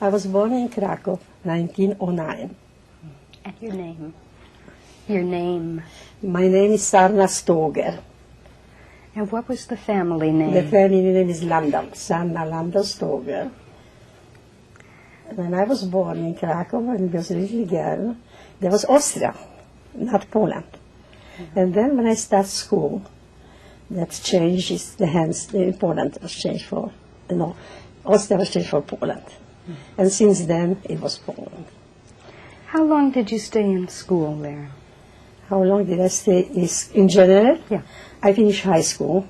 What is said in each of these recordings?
I was born in Krakow, 1909. And your name? Your name? My name is Sarna Stoger. And what was the family name? The family name is Landav, Sarna Landav-Stoger. When I was born in Krakow, when I was a little girl, there was Austria, not Poland. And then when I started school, that changed the hands, in Poland was changed for, no, Austria was changed for Poland. And since then, it was Poland. How long did you stay in school there? How long did I stay in general? Yeah. I finished high school,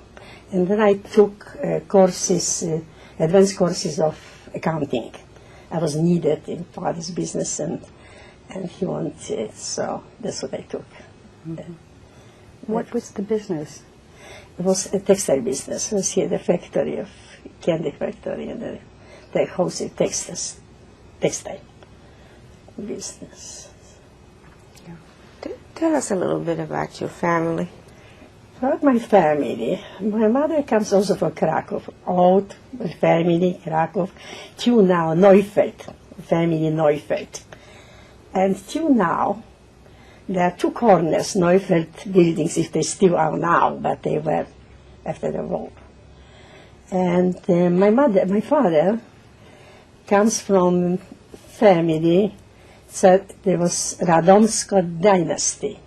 and then I took courses, advanced courses of accounting. I was needed in father's business, and he wanted, so that's what I took. Mm-hmm. What was the business? It was a textile business. It was here the factory of candy factory and the wholesale textile business. Yeah. Tell us a little bit about your family. About my family, my mother comes also from Krakow, old family, Krakow, till now, Neufeld, family Neufeld. And till now, there are two corners, Neufeld buildings, if they still are now, but they were after the war. And my father comes from family, so there was Radomska dynasty.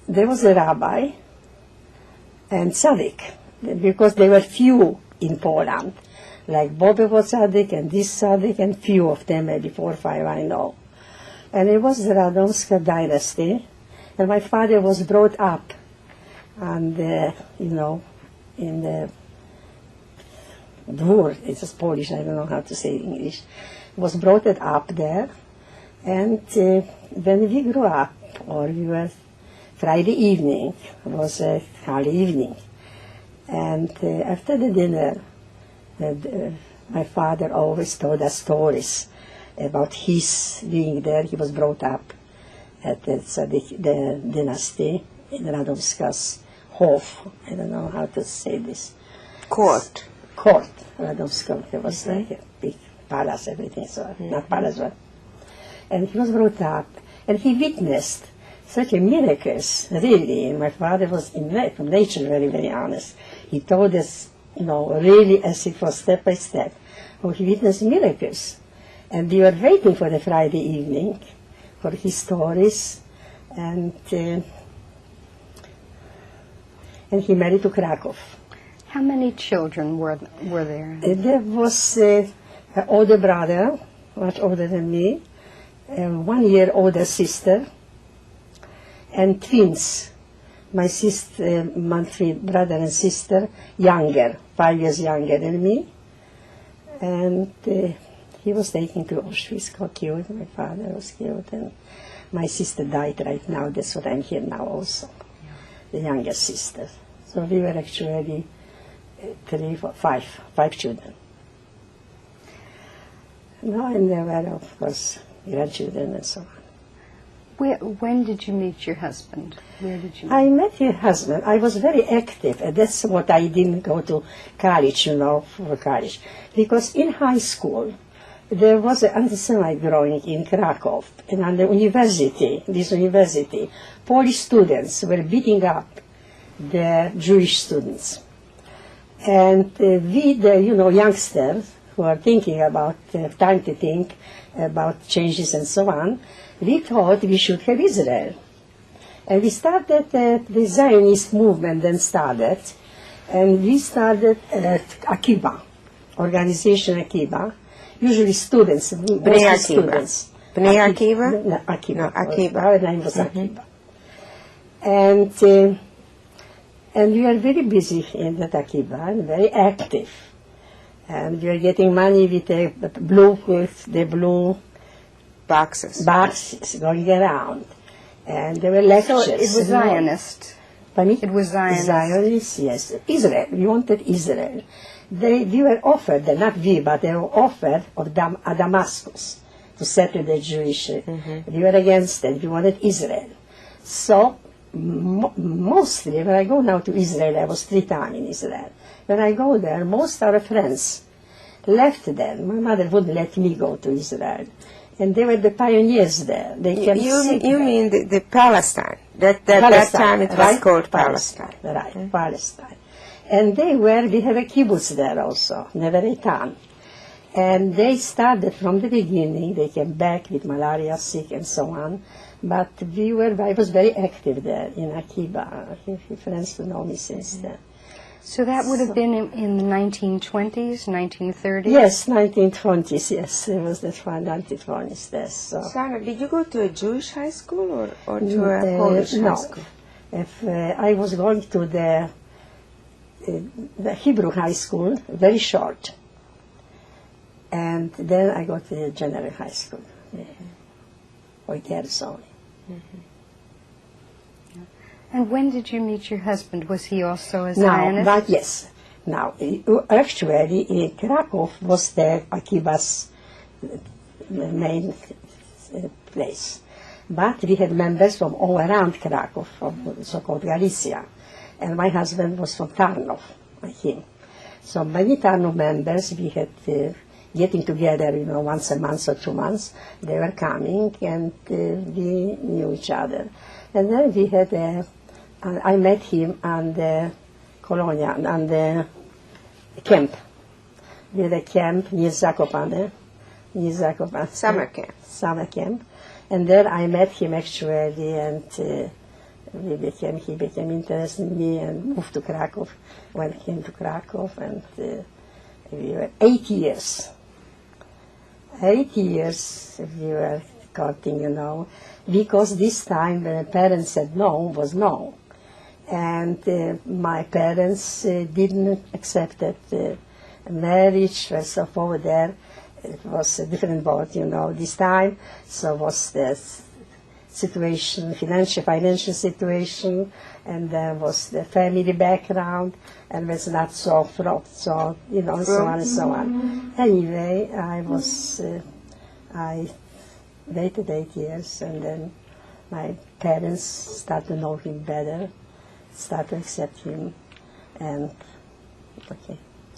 There was a rabbi and tzaddik, because there were few in Poland, like Bobewo tzaddik and this tzaddik, and few of them, maybe 4 or 5 I know. And it was the Radomska dynasty, and my father was brought up, and in the dwór, it's just Polish, I don't know how to say it in English, was brought up there, and when we grew up, or we were Friday evening, was a early evening, and after the dinner, my father always told us stories about his being there. He was brought up at the dynasty in Radomska's Hof. I don't know how to say this. Court. Radomska. There was like a big palace, everything, so not palace, but. And he was brought up, and he witnessed such a miracles, really. And my father was from nature very, very honest. He told us, really as it was step by step, how he witnessed miracles. And we were waiting for the Friday evening for his stories, and he married to Krakow. How many children were there? There was an older brother, much older than me, a 1 year older sister, and twins. My sister, my brother and sister, younger, 5 years younger than me. And he was taken to Auschwitz, got killed. My father was killed, and my sister died right now. That's what I'm here now also, the youngest sister. So we were actually 5 children. No, and there were, of course, grandchildren and so on. When did you meet your husband? Where did you meet? I met your husband. I was very active, and that's what I didn't go to college, for college. Because in high school, there was an anti-Semite growing in Krakow, and on the university, Polish students were beating up the Jewish students. And we, the youngsters who are thinking about, time to think about changes and so on, we thought we should have Israel. And we started the Zionist movement then started, and we started Akiba, organization Akiba, usually students, mostly students. Bnei Akiva? No, Akiba. No, Akiba. Our name was Akiba. And we are very busy in that Akiba, and very active. And we are getting money with the blue boxes going around. And there were lectures. So it was Zionist. It was Zionist. Zionist, yes. Israel. We wanted Israel. We were offered, not we, but they were offered of Damascus to settle the Jewish. We were against it. We wanted Israel. So mostly, when I go now to Israel, I was 3 times in Israel. When I go there, most of our friends, left then. My mother wouldn't let me go to Israel. And they were the pioneers there. They came You mean the Palestine? That time it was right? called Palestine. Right, Palestine. And we have a kibbutz there also, Neveretan. And they started from the beginning. They came back with malaria, sick, and so on. But I was very active there in Akiba. Friends who know me since then. So that would have been in the 1920s, 1930s? Yes, 1920s, yes. It was the 1920s, yes. So. Sarna, did you go to a Jewish high school or to a Polish high school? I was going to the Hebrew high school, very short. And then I got to the general high school, for years only. And when did you meet your husband? Was he also a Zionist? But yes. Now, actually, in Krakow was the Akiba's main place. But we had members from all around Krakow, from so-called Galicia. And my husband was from Tarnov, like him. So many Tarnov members, we had getting together, once a month or 2 months. They were coming, and we knew each other. And then we had I met him on the Colonia, on the camp. We had a camp near Zakopane. Summer camp. Summer camp. And there I met him actually, and he became interested in me and moved to Krakow. When he came to Krakow, and we were 8 years. 8 years we were courting, because this time when the parents said no, was no. And my parents didn't accept that marriage. First of all, there it was a different boat, this time. So was the situation, financial situation, and there was the family background, and was not so fraught, so, so on and so on. Anyway, I waited 8 years, and then my parents started to know him better, started to accept him, and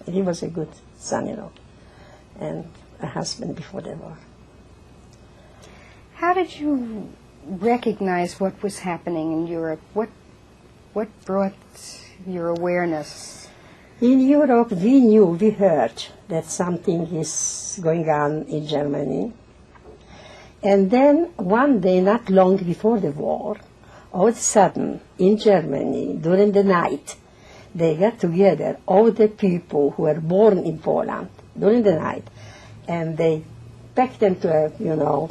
he was a good son-in-law and a husband before the war. How did you recognize what was happening in Europe? What brought your awareness? In Europe, we heard that something is going on in Germany. And then one day, not long before the war, all of a sudden, in Germany, during the night, they got together, all the people who were born in Poland, during the night, and they packed them to a,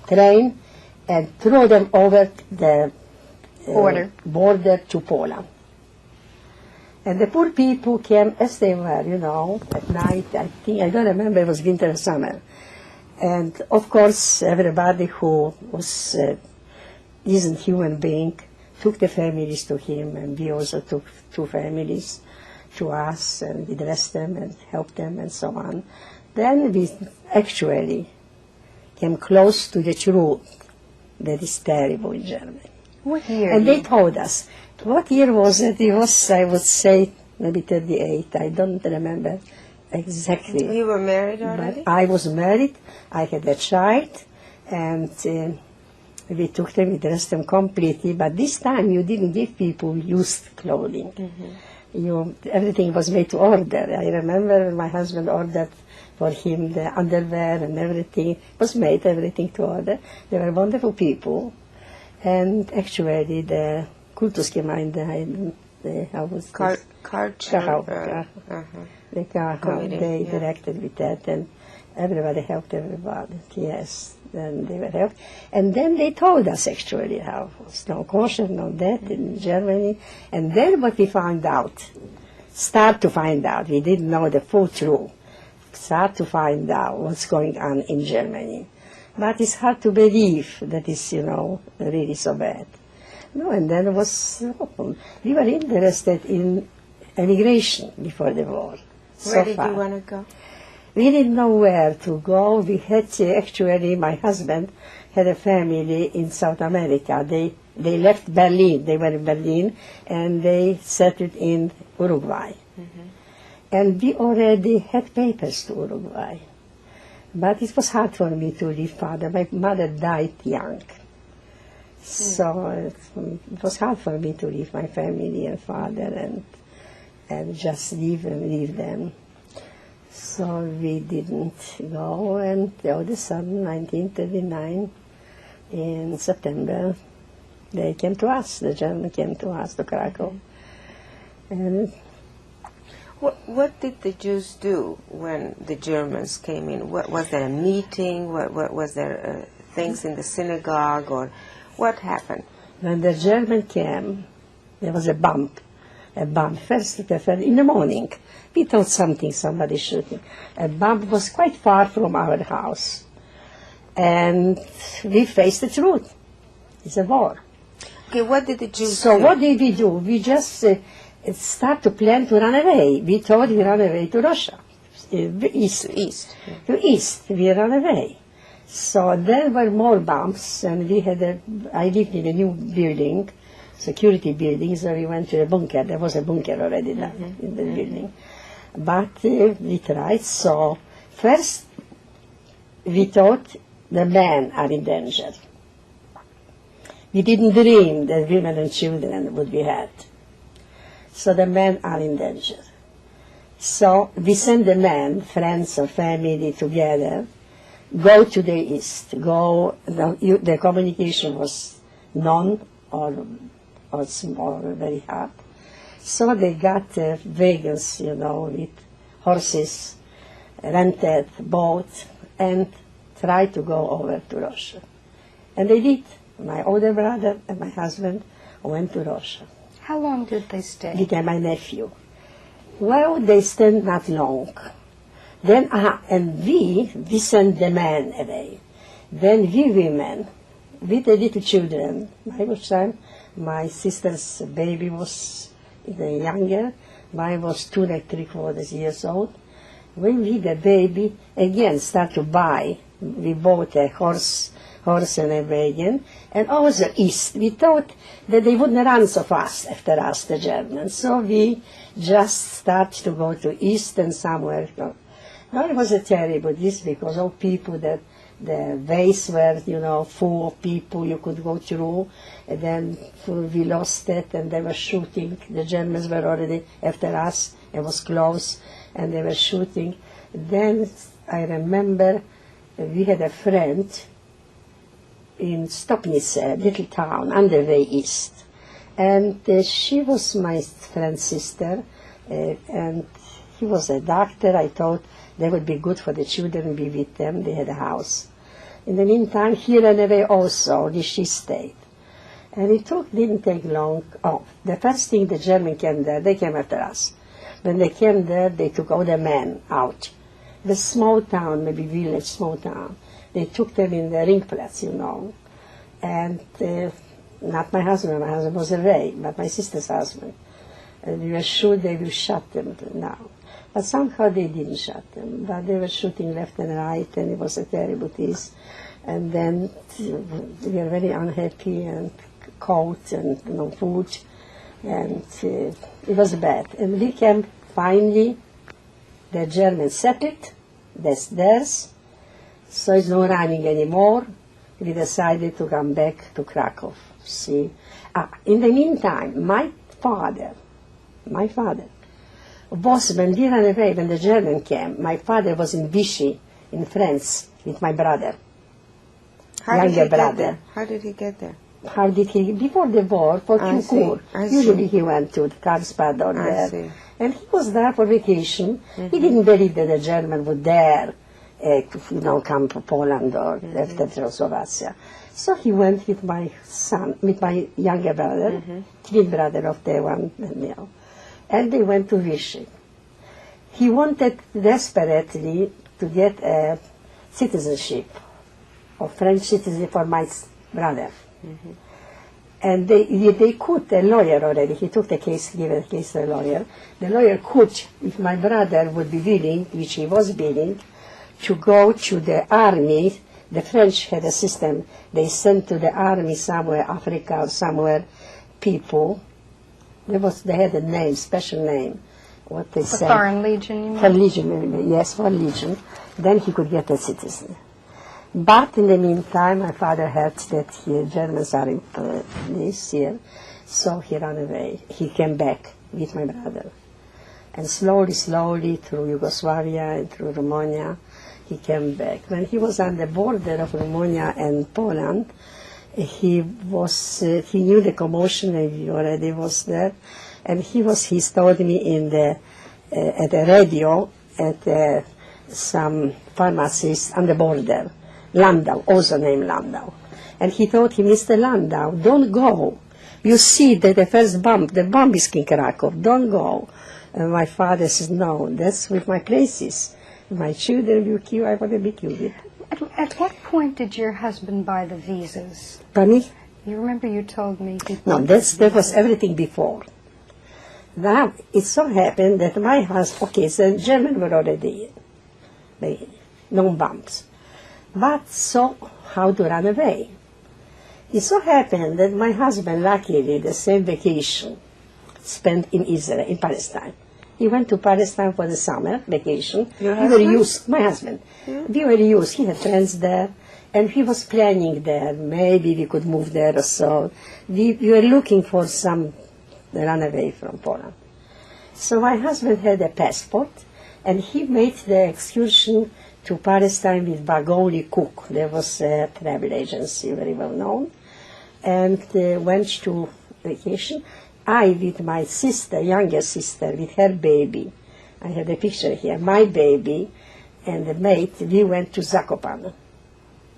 train and threw them over the border to Poland. And the poor people came as they were, at night. I don't remember, it was winter or summer. And of course, everybody who was decent human being took the families to him, and we also took 2 families to us, and we dressed them and helped them and so on. Then we actually came close to the truth that is terrible in Germany. What year? And they told us. What year was it? It was, I would say, maybe 38. I don't remember exactly. You were married already? But I was married. I had a child, and we took them, we dressed them completely. But this time you didn't give people used clothing. Everything was made to order. I remember my husband ordered for him the underwear and everything. It was made, everything to order. They were wonderful people. And actually the Kultusgemeinde, how was this? They directed with that, and everybody helped everybody, yes. And they were helped. And then they told us actually how it was no kosher, no that in Germany. And then what we found out, we didn't know the full truth, start to find out what's going on in Germany. But it's hard to believe that it's, really so bad. No, and then it was, we were interested in emigration before the war. Where did you want to go? We didn't know where to go. We had actually, my husband had a family in South America. They left Berlin. They were in Berlin, and they settled in Uruguay. And we already had papers to Uruguay. But it was hard for me to leave father. My mother died young. So it was hard for me to leave my family and father and just leave them. So we didn't go, and all of a sudden, 1939, in September, they came to us, the Germans came to us, to Krakow. And What did the Jews do when the Germans came in? Was there a meeting? What was there things in the synagogue, or what happened? when the German came, there was a bump. First in the morning. We thought somebody shooting. A bump was quite far from our house. And we faced the truth. It's a war. Okay, what did the Jews So do? what did we do? We just start to plan to run away. We thought we run away to Russia, east. To east, we ran away. So there were more bumps, and I lived in a new building, security building, so we went to the bunker. There was a bunker already there in the building. But we tried, so first we thought the men are in danger. We didn't dream that women and children would be hurt. So the men are in danger. So we send the men, friends or family together, go to the east. The communication was none or small, very hard. So they got wagons, with horses, rented boat, and tried to go over to Russia. And they did. My older brother and my husband went to Russia. How long did they stay? With my nephew. Well, they stayed not long. Then, and we sent the men away. Then we women, with the little children, my sister's baby was younger, mine was 2 and 3/4 years old. When we, the baby, again start to buy, we bought a horse and a wagon, and also east. We thought that they wouldn't run so fast after us, the Germans. So we just start to go to east and somewhere. No, it was a terrible this because all people that the ways were, full of people you could go through, and then we lost it, and they were shooting. The Germans were already after us. It was close, and they were shooting. Then I remember we had a friend in Stopnice, a little town, on the way east. And she was my friend's sister, and he was a doctor. I thought they would be good for the children, be with them. They had a house. In the meantime, he ran away also, only she stayed. And it didn't take long. Oh, the first thing the German came there, they came after us. When they came there, they took all the men out. The small town, maybe village, small town. They took them in the Ringplatz, And not my husband was away, but my sister's husband. And we were sure they will shut them now. But somehow they didn't shut them. But they were shooting left and right, and it was a terrible piece. And then we were very unhappy, and cold, and no food. And it was bad. And we came finally, the Germans settled, that's theirs. So it's no running anymore. We decided to come back to Krakow. See, in the meantime, my father, was, when we ran away, when the German came, my father was in Vichy, in France, with my brother, younger brother. How did he get there? Before the war, for Concours. Usually he went to Karlsbad or there. And he was there for vacation. He didn't believe that the German would dare come to Poland or after Czechoslovakia. So he went with my son, with my younger brother, twin brother of the one, and they went to Vichy. He wanted desperately to get a citizenship, of French citizenship for my brother. And they could, a lawyer already, he took the case, gave the case to a lawyer. The lawyer could, if my brother would be willing, which he was willing, to go to the army. The French had a system. They sent to the army somewhere, Africa or somewhere, people. They had a name, special name. What they said. Foreign Legion, you mean? For Legion, yes, for Legion. then he could get a citizen. But in the meantime, my father heard that Germans are in this year, so he ran away. He came back with my brother. And slowly, slowly, through Yugoslavia and through Romania, he came back. When he was on the border of Romania and Poland, he knew the commotion, and he already was there. And he told me at the radio, at some pharmacist on the border, Landau, also named Landau. And he told him, Mr. Landau, don't go. You see that the first bomb, the bomb is in Krakow, don't go. And my father says, no, that's with my places. My children will kill, I want to be killed. At what point did your husband buy the visas? Pardon? You remember you told me. No, that was everything before. Now, it so happened that my husband, okay, so Germans were already no bombs. But so, how to run away? It so happened that my husband, luckily, the same vacation, spent in Israel, in Palestine. He went to Palestine for the summer vacation. Your We husband? were used, my husband. Yeah. We were used, he had friends there, and he was planning there, maybe we could move there or so. We were looking for some runaway from Poland. So my husband had a passport, and he made the excursion to Palestine with Bagoli Cook. There was a travel agency, very well known, and went to vacation. I, with my sister, younger sister, with her baby, I have a picture here, my baby and the mate, we went to Zakopane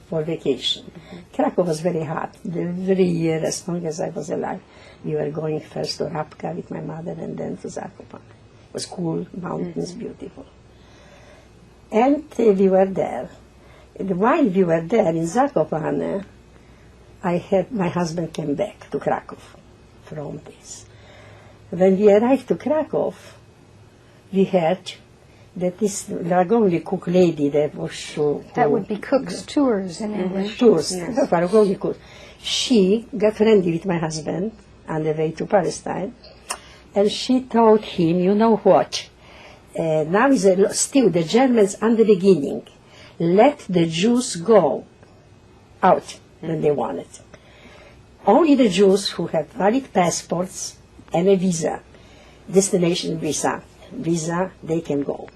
for vacation. Krakow was very hot. Every year, as long as I was alive, we were going first to Rabka with my mother and then to Zakopane. It was cool, mountains, beautiful. And we were there. And while we were there in Zakopane, my husband came back to Krakow from this. When we arrived to Krakow, we heard that this Vargoli Cook lady that was That would be Cook's Tours in English. tours, Yes. Vargoli Cook. She got friendly with my husband on the way to Palestine, and she told him, you know what, now is still the Germans on the beginning, let the Jews go out when they want it. Only the Jews who have valid passports and a visa, destination visa, they can go.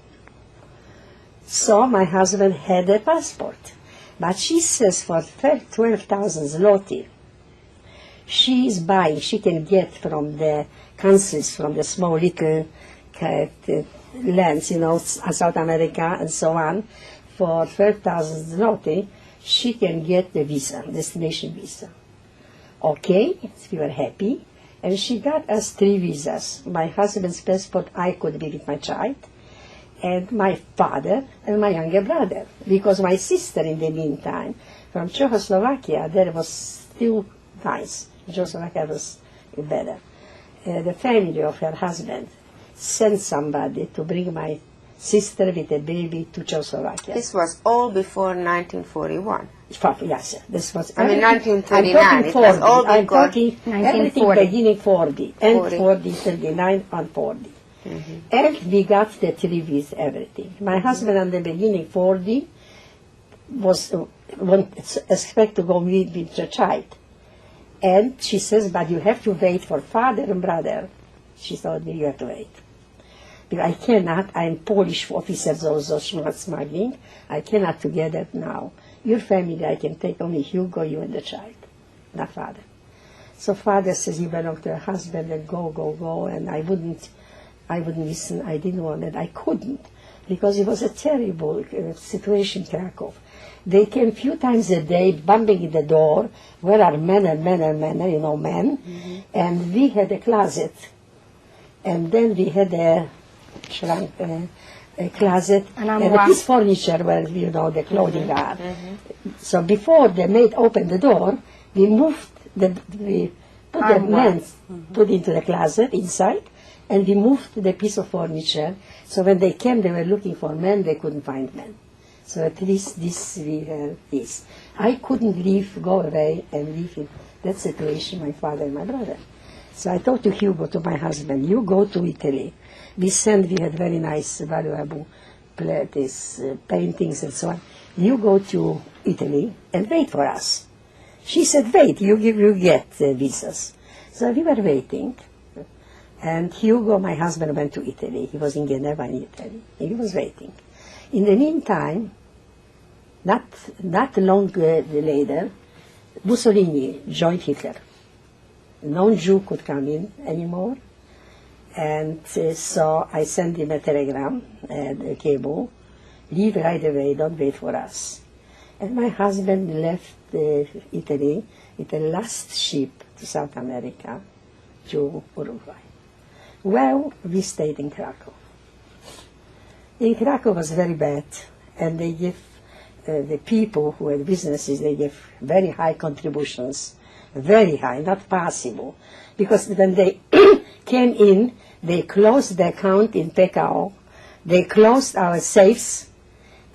So my husband had a passport, but she says for 12,000 zloty, she is buying, she can get from the councils, from the small little lands, South America and so on, for 12,000 zloty, she can get the visa, destination visa. Okay, we were happy, and she got us 3 visas. My husband's passport, I could be with my child, and my father and my younger brother, because my sister, in the meantime, from Czechoslovakia, there was still nice. Czechoslovakia was better. The family of her husband sent somebody to bring my sister with a baby to Czechoslovakia. This was all before 1941. Yes, this was. I mean, everything- 1939, I'm talking it was 40. all I'm because- talking 1940. everything beginning 40, and 40. 40, 39, and 40. And we got the 3 with everything. My husband on the beginning 40 was expect to go with the child. And she says, but you have to wait for father and brother. She told me, you have to wait. Because I cannot, I'm Polish officers also, smuggling. I cannot together now. Your family, I can take only Hugo, you and the child, not father. So father says, you belong to your husband, and go, and I wouldn't listen. I didn't want it. I couldn't, because it was a terrible situation in Krakow. They came few times a day, bumping in the door. Where are men, men? And we had a closet, and then we had a closet and a piece of furniture where the clothing are. So before the maid opened the door, we put the men put into the closet inside, and we moved the piece of furniture. So when they came, they were looking for men. They couldn't find men. So at least we had this. I couldn't go away and live in that situation, my father and my brother. So I told to Hugo, to my husband, you go to Italy. We had very nice, valuable paintings and so on. You go to Italy and wait for us. She said, wait, you get visas. So we were waiting. And Hugo, my husband, went to Italy. He was in Geneva in Italy. He was waiting. In the meantime, not long later, Mussolini joined Hitler. No Jew could come in anymore. And so I sent him a telegram and a cable, leave right away, don't wait for us. And my husband left Italy with the last ship to South America, to Uruguay. Well, we stayed in Krakow. In Krakow was very bad, and they give the people who had businesses, they give very high contributions, very high, not possible. Because when they came in, they closed the account in PKO, they closed our safes,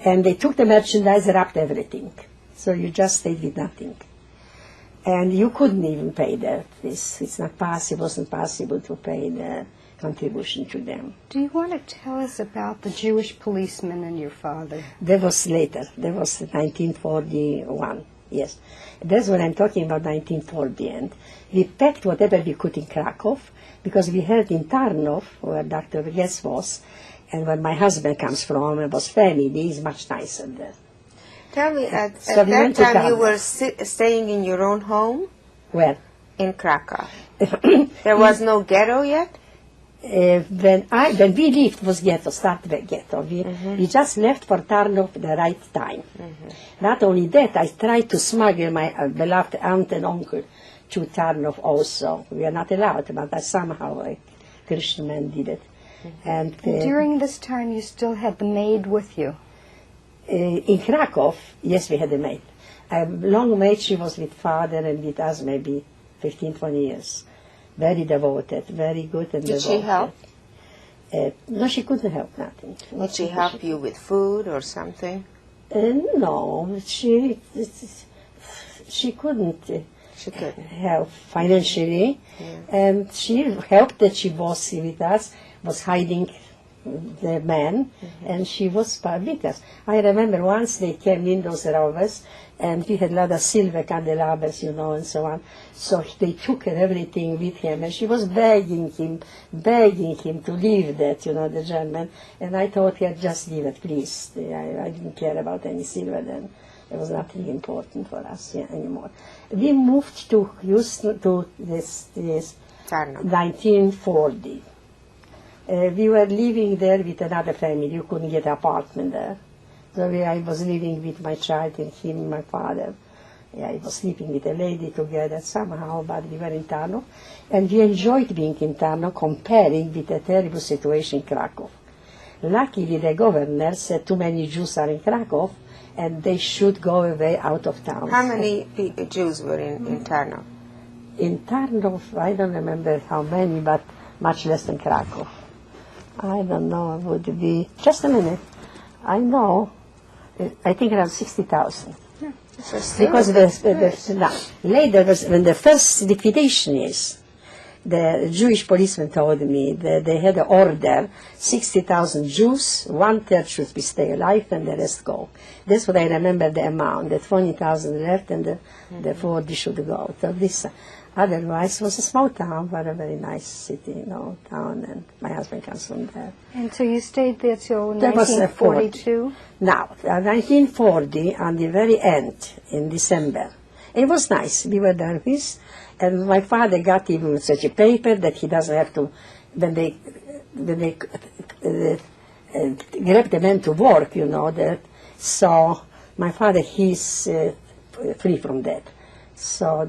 and they took the merchandise, wrapped everything. So you just stayed with nothing. And you couldn't even pay that. It's not possible, wasn't possible to pay the contribution to them. Do you want to tell us about the Jewish policeman and your father? That was later. That was 1941, yes. That's what I'm talking about, 1940. And we packed whatever we could in Krakow, because we heard in Tarnov, where Dr. Guess was, and where my husband comes from, and was family, is much nicer there. Tell me, at So we that went to time you Tarnov. were staying in your own home Where? in Krakow. There was no ghetto yet? When we left, was ghetto, started ghetto. We just left for Tarnov the right time. Not only that, I tried to smuggle my beloved aunt and uncle to Tarnov also. We are not allowed, but somehow a Christian man did it. And During this time, you still had the maid with you. in Krakow, yes, we had a maid. A long maid, she was with father and with us maybe 15, 20 years. Very devoted, very good and Did devoted. she help? No, she couldn't help nothing. Did she help you with food or something? No, she couldn't She couldn't. help financially. And she helped that she was with us, was hiding the man, and she was with us. I remember once they came in, those robbers, and we had a lot of silver candelabras, and so on. So they took everything with him, and she was begging him to leave that, the German. And I thought, yeah, just leave it, please. I didn't care about any silver then. There was nothing important for us anymore. We moved to Houston, to this Tarnov. 1940. We were living there with another family. You couldn't get an apartment there. So I was living with my child and him, my father. I was sleeping with a lady together somehow, but we were in Tarnov. And we enjoyed being in Tarnov, comparing with a terrible situation in Krakow. Luckily, the governor said too many Jews are in Krakow, and they should go away out of town. How many Jews were in Tarnov? In Tarnov, I don't remember how many, but much less than Krakow. I don't know, it would be, just a minute. I know, I think around 60,000. Because later, when the first liquidation is, the Jewish policeman told me that they had an order, 60,000 Jews, 1/3 should be stay alive and the rest go. That's what I remember the amount, that 20,000 left and the 40 should go. So this, otherwise, it was a small town, but a very nice city, town, and my husband comes from there. And so you stayed there till That was 1942? Now, 1940, on the very end, in December, it was nice. We were there with, and my father got even such a paper that he doesn't have to, when they grab the men to work, so my father, he's free from that. So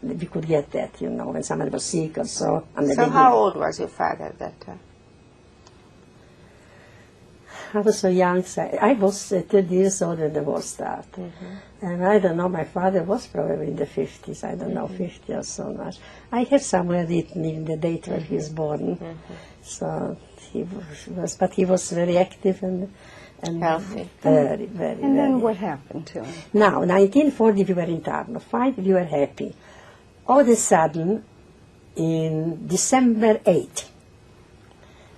we could get that, when somebody was sick or so. So how old was your father at that time? I was so young, so I was 30 years old when the war started. And I don't know, my father was probably in the 50s, I don't know, 50 or so much. I have somewhere written in the date where he was born. So he was, but he was very active and healthy. Very, very, And then very. what happened to him? Now, 1940 we were in Tarnov, 5 we were happy. All of a sudden, in December 8,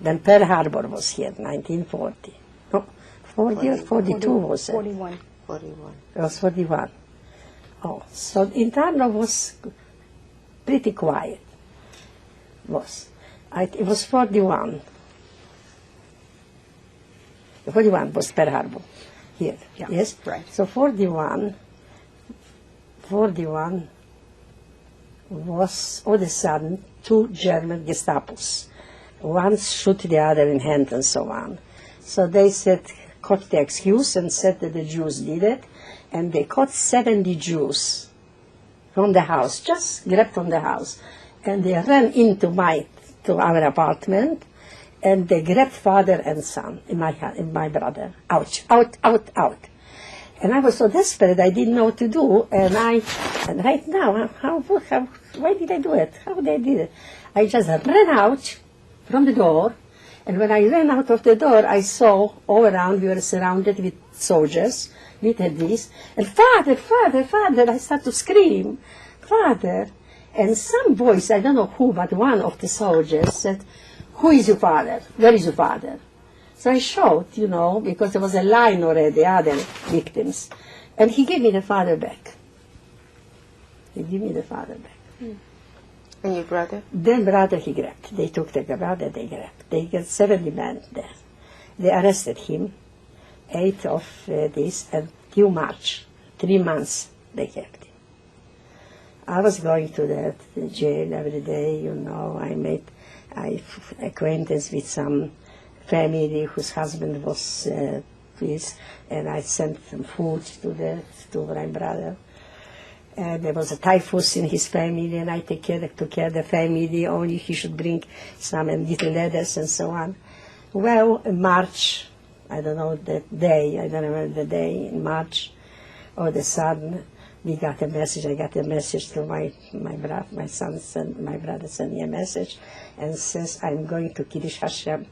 when Pearl Harbor was here, 1940, 40 or 42 was it? 41. 41. It was 41. Oh, so in Tarnov was pretty quiet. It was 41. 41 was Pearl Harbor here. Yeah, yes? right. So 41 was all of a sudden 2 German Gestapos. One shoot the other in hand and so on. So they caught the excuse and said that the Jews did it, and they caught 70 Jews from the house, just grabbed from the house, and they ran into to our apartment, and they grabbed father and son, in my brother. Ouch, out. And I was so desperate, I didn't know what to do, and right now, why did I do it? How did I do it? I just ran out from the door, and when I ran out of the door, I saw all around, we were surrounded with soldiers, with these, and father, I started to scream, father, and some voice, I don't know who, but one of the soldiers said, who is your father? Where is your father? So I showed, because there was a line already, other victims, and he gave me the father back. And your brother? Then brother he grabbed. They took the brother, they grabbed. They got 70 men there. They arrested him, 8 of this, and till March, 3 months they kept him. I was going to the jail every day, I made acquaintance with some family whose husband was this, and I sent some food to my brother. And there was a typhus in his family, and I took care of the family, only he should bring some little letters and so on. Well, in March, I don't know the day, I don't remember the day, in March, all of a sudden, I got a message to my brother, my son, my brother sent me a message, and says, I'm going to Kiddush Hashem,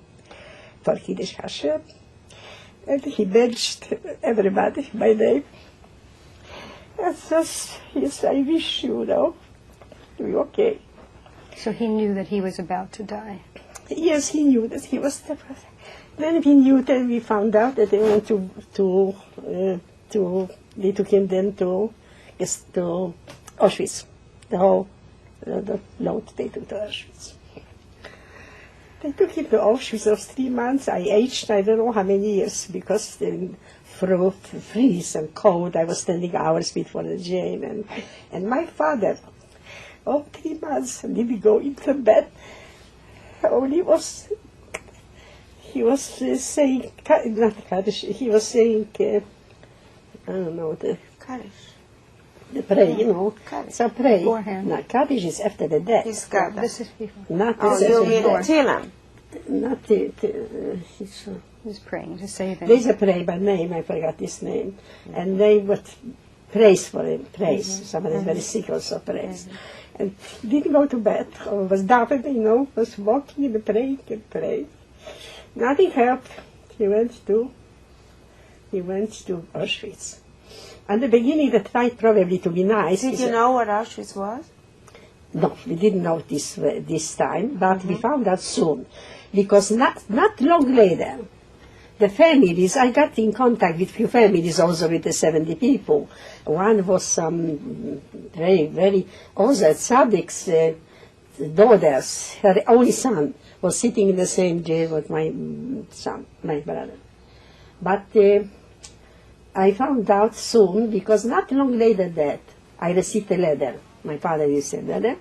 for Kiddush Hashem. And he mentioned everybody by name. And says, yes, I wish to be okay. So he knew that he was about to die. Yes, he knew that he was the brother. Then we found out that they went they took him then to Auschwitz. The whole load they took to Auschwitz. They took him to Auschwitz. It was 3 months. I aged, I don't know how many years, because through freeze and cold, I was standing hours before the jail. And my father, 3 months, didn't go into bed. Only he was saying, not Kaddish, he was saying, I don't know, the pray, Kaddish. So pray. Beforehand. No, Kaddish is after the death. He's got that. This is before. Not Oh, this you is mean death. Tilam? Not he's, He's praying to save him. there's a pray by name, I forgot his name. And they would praise for him, praise. Somebody is very sick also, praise. And didn't go to bed, or was doubted, was walking and praying and praying. Nothing helped. He went to Auschwitz. At the beginning, they tried probably to be nice. Did you know what Auschwitz was? No, we didn't know this time, but we found out soon. Because not long later, the families, I got in contact with few families also with the 70 people. One was some very, very, also Tzaddik's daughters, her only son, was sitting in the same jail with my son, my brother. But I found out soon, because not long later that, I received a letter. My father received a letter.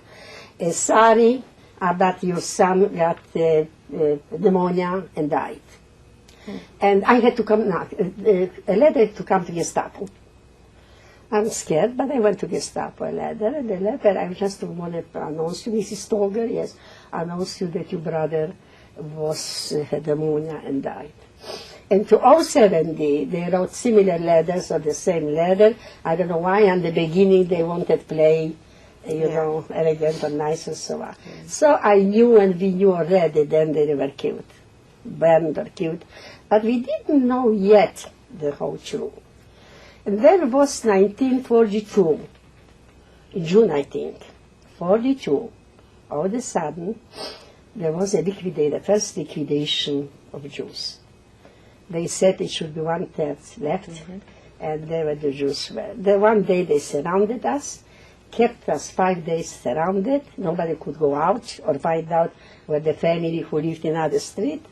Sorry, but your son got pneumonia and died. And I had to come, a letter to come to Gestapo. I'm scared, but I went to Gestapo, a letter, and the letter, I just want to announce you, Mrs. Stoger, yes, announce you that your brother had pneumonia and died. And to all 70, they wrote similar letters or the same letter. I don't know why, in the beginning they wanted play, elegant or nice and so on. So I knew, and we knew already, then they were killed, burned or killed. But we didn't know yet the whole truth. And then was 1942, in June, I think, 42, all of a sudden, there was the first liquidation of Jews. They said it should be 1/3 left, and there were the Jews were. The one day they surrounded us, kept us 5 days surrounded. Nobody could go out or find out where the family who lived in other street,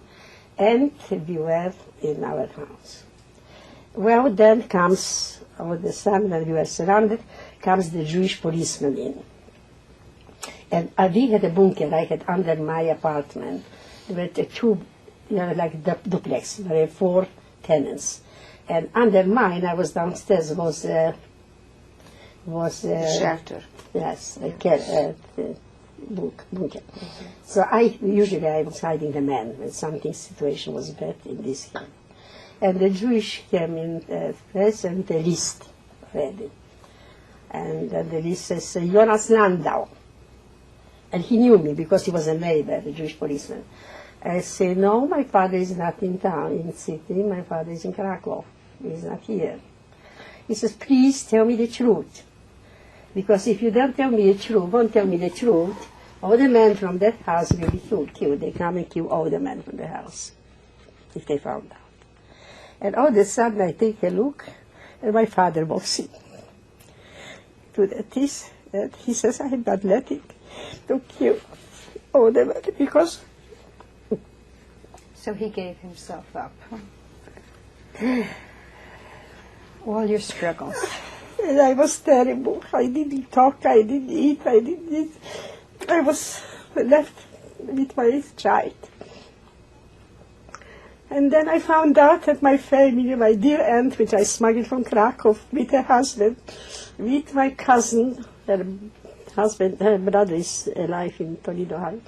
and we were in our house. Well, then comes, all of a sudden, when we were surrounded, comes the Jewish policeman in. And we had a bunker I had under my apartment. There were two, like duplex. There were 4 tenants. And under mine, I was downstairs, was shelter. Yes, bunker. So usually I was hiding the men when something situation was bad in this here. And the Jewish came in first and the list ready. And the list says, Jonas Landau. And he knew me because he was a neighbor, the Jewish policeman. I say, no, my father is not in town, in the city. My father is in Krakow. He's not here. He says, please tell me the truth. Because if you don't tell me the truth, won't tell me the truth, all the men from that house will be killed. They come and kill all the men from the house, if they found out. And all of a sudden I take a look, and my father walks in to this, and he says, I'm not letting to kill all the men, because... So he gave himself up. All your struggles. And I was terrible. I didn't talk, I didn't eat, I didn't eat. I was left with my child. And then I found out that my family, my dear aunt, which I smuggled from Krakow, with her husband, with my cousin, her brother is alive in Toledo, Ohio,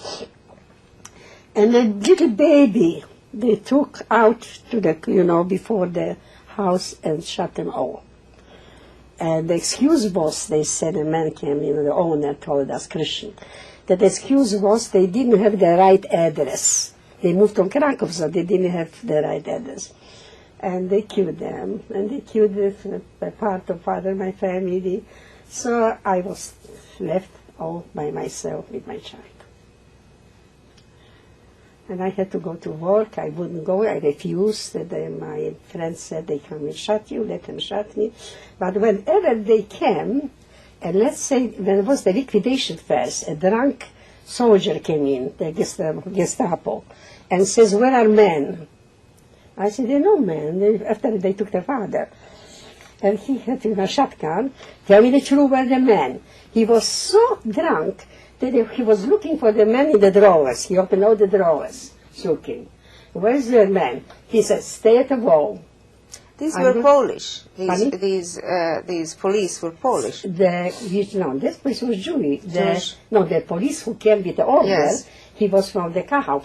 and a little baby, they took out to the, before the house and shut them all. And the excuse was, they said, a man came, the owner told us, Christian, that the excuse was they didn't have the right address. They moved from Krakow, so they didn't have the right address. And they killed them, and they killed the part of father, my family. So I was left all by myself with my child. And I had to go to work. I wouldn't go. I refused. My friends said, they come and shot you, let them shot me. But whenever they came, and let's say when it was the liquidation first, a drunk soldier came in, the Gestapo, and says, where are men? I said, there are no men, after they took the father. And he had a shotgun, tell me the truth, where the men? He was so drunk that he was looking for the men in the drawers. He opened all the drawers, looking. Where's the man? He said, stay at the wall. These were Polish. These police were Polish. This police was Jewish. The police who came with the order, yes. He was from the Kahal,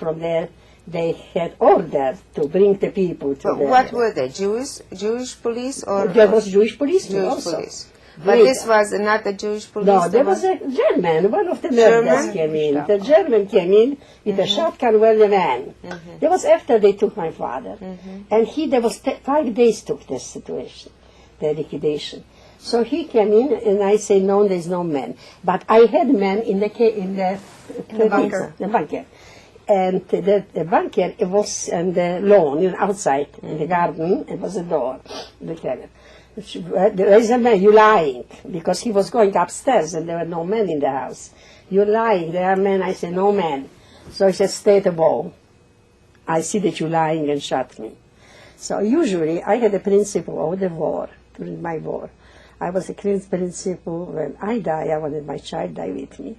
they had order to bring the people to what were they, Jewish police? Or there was Jewish police Jewish also. Police. But this was not a Jewish police? No, there was a German, one of the murderers came in. The German came in with a shotgun where the man. That was after they took my father. And there was 5 days took this situation, the liquidation. So he came in, and I say, no, there's no man. But I had men in the bunker. The bunker. And the bunker, it was on the lawn, outside, in the garden, it was a door, the cabin. There is a man, you're lying, because he was going upstairs and there were no men in the house. You're lying, there are men. I said, no men. So he said, stay at the wall. I see that you're lying, and shot me. So usually I had a principle of the war, during my war. I was a principle, when I die, I wanted my child die with me.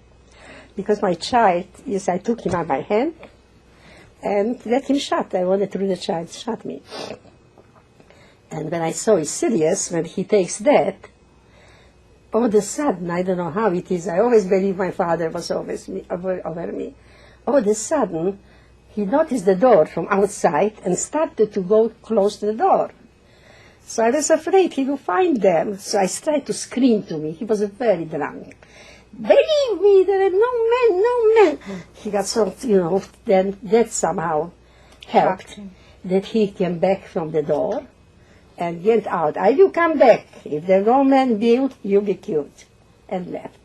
Because my child, yes, I took him out my hand and let him shot. I wanted to the child shot me. And when I saw it's serious, when he takes that, all of a sudden, I don't know how it is, I always believe my father was always over me. All of a sudden, he noticed the door from outside and started to go close to the door. So I was afraid he will find them. So I tried to scream to me. He was very drunk. Believe me, there are no men. He got so, then that somehow helped, that he came back from the door and went out. I will come back. If there are no men built, you'll be killed. And left.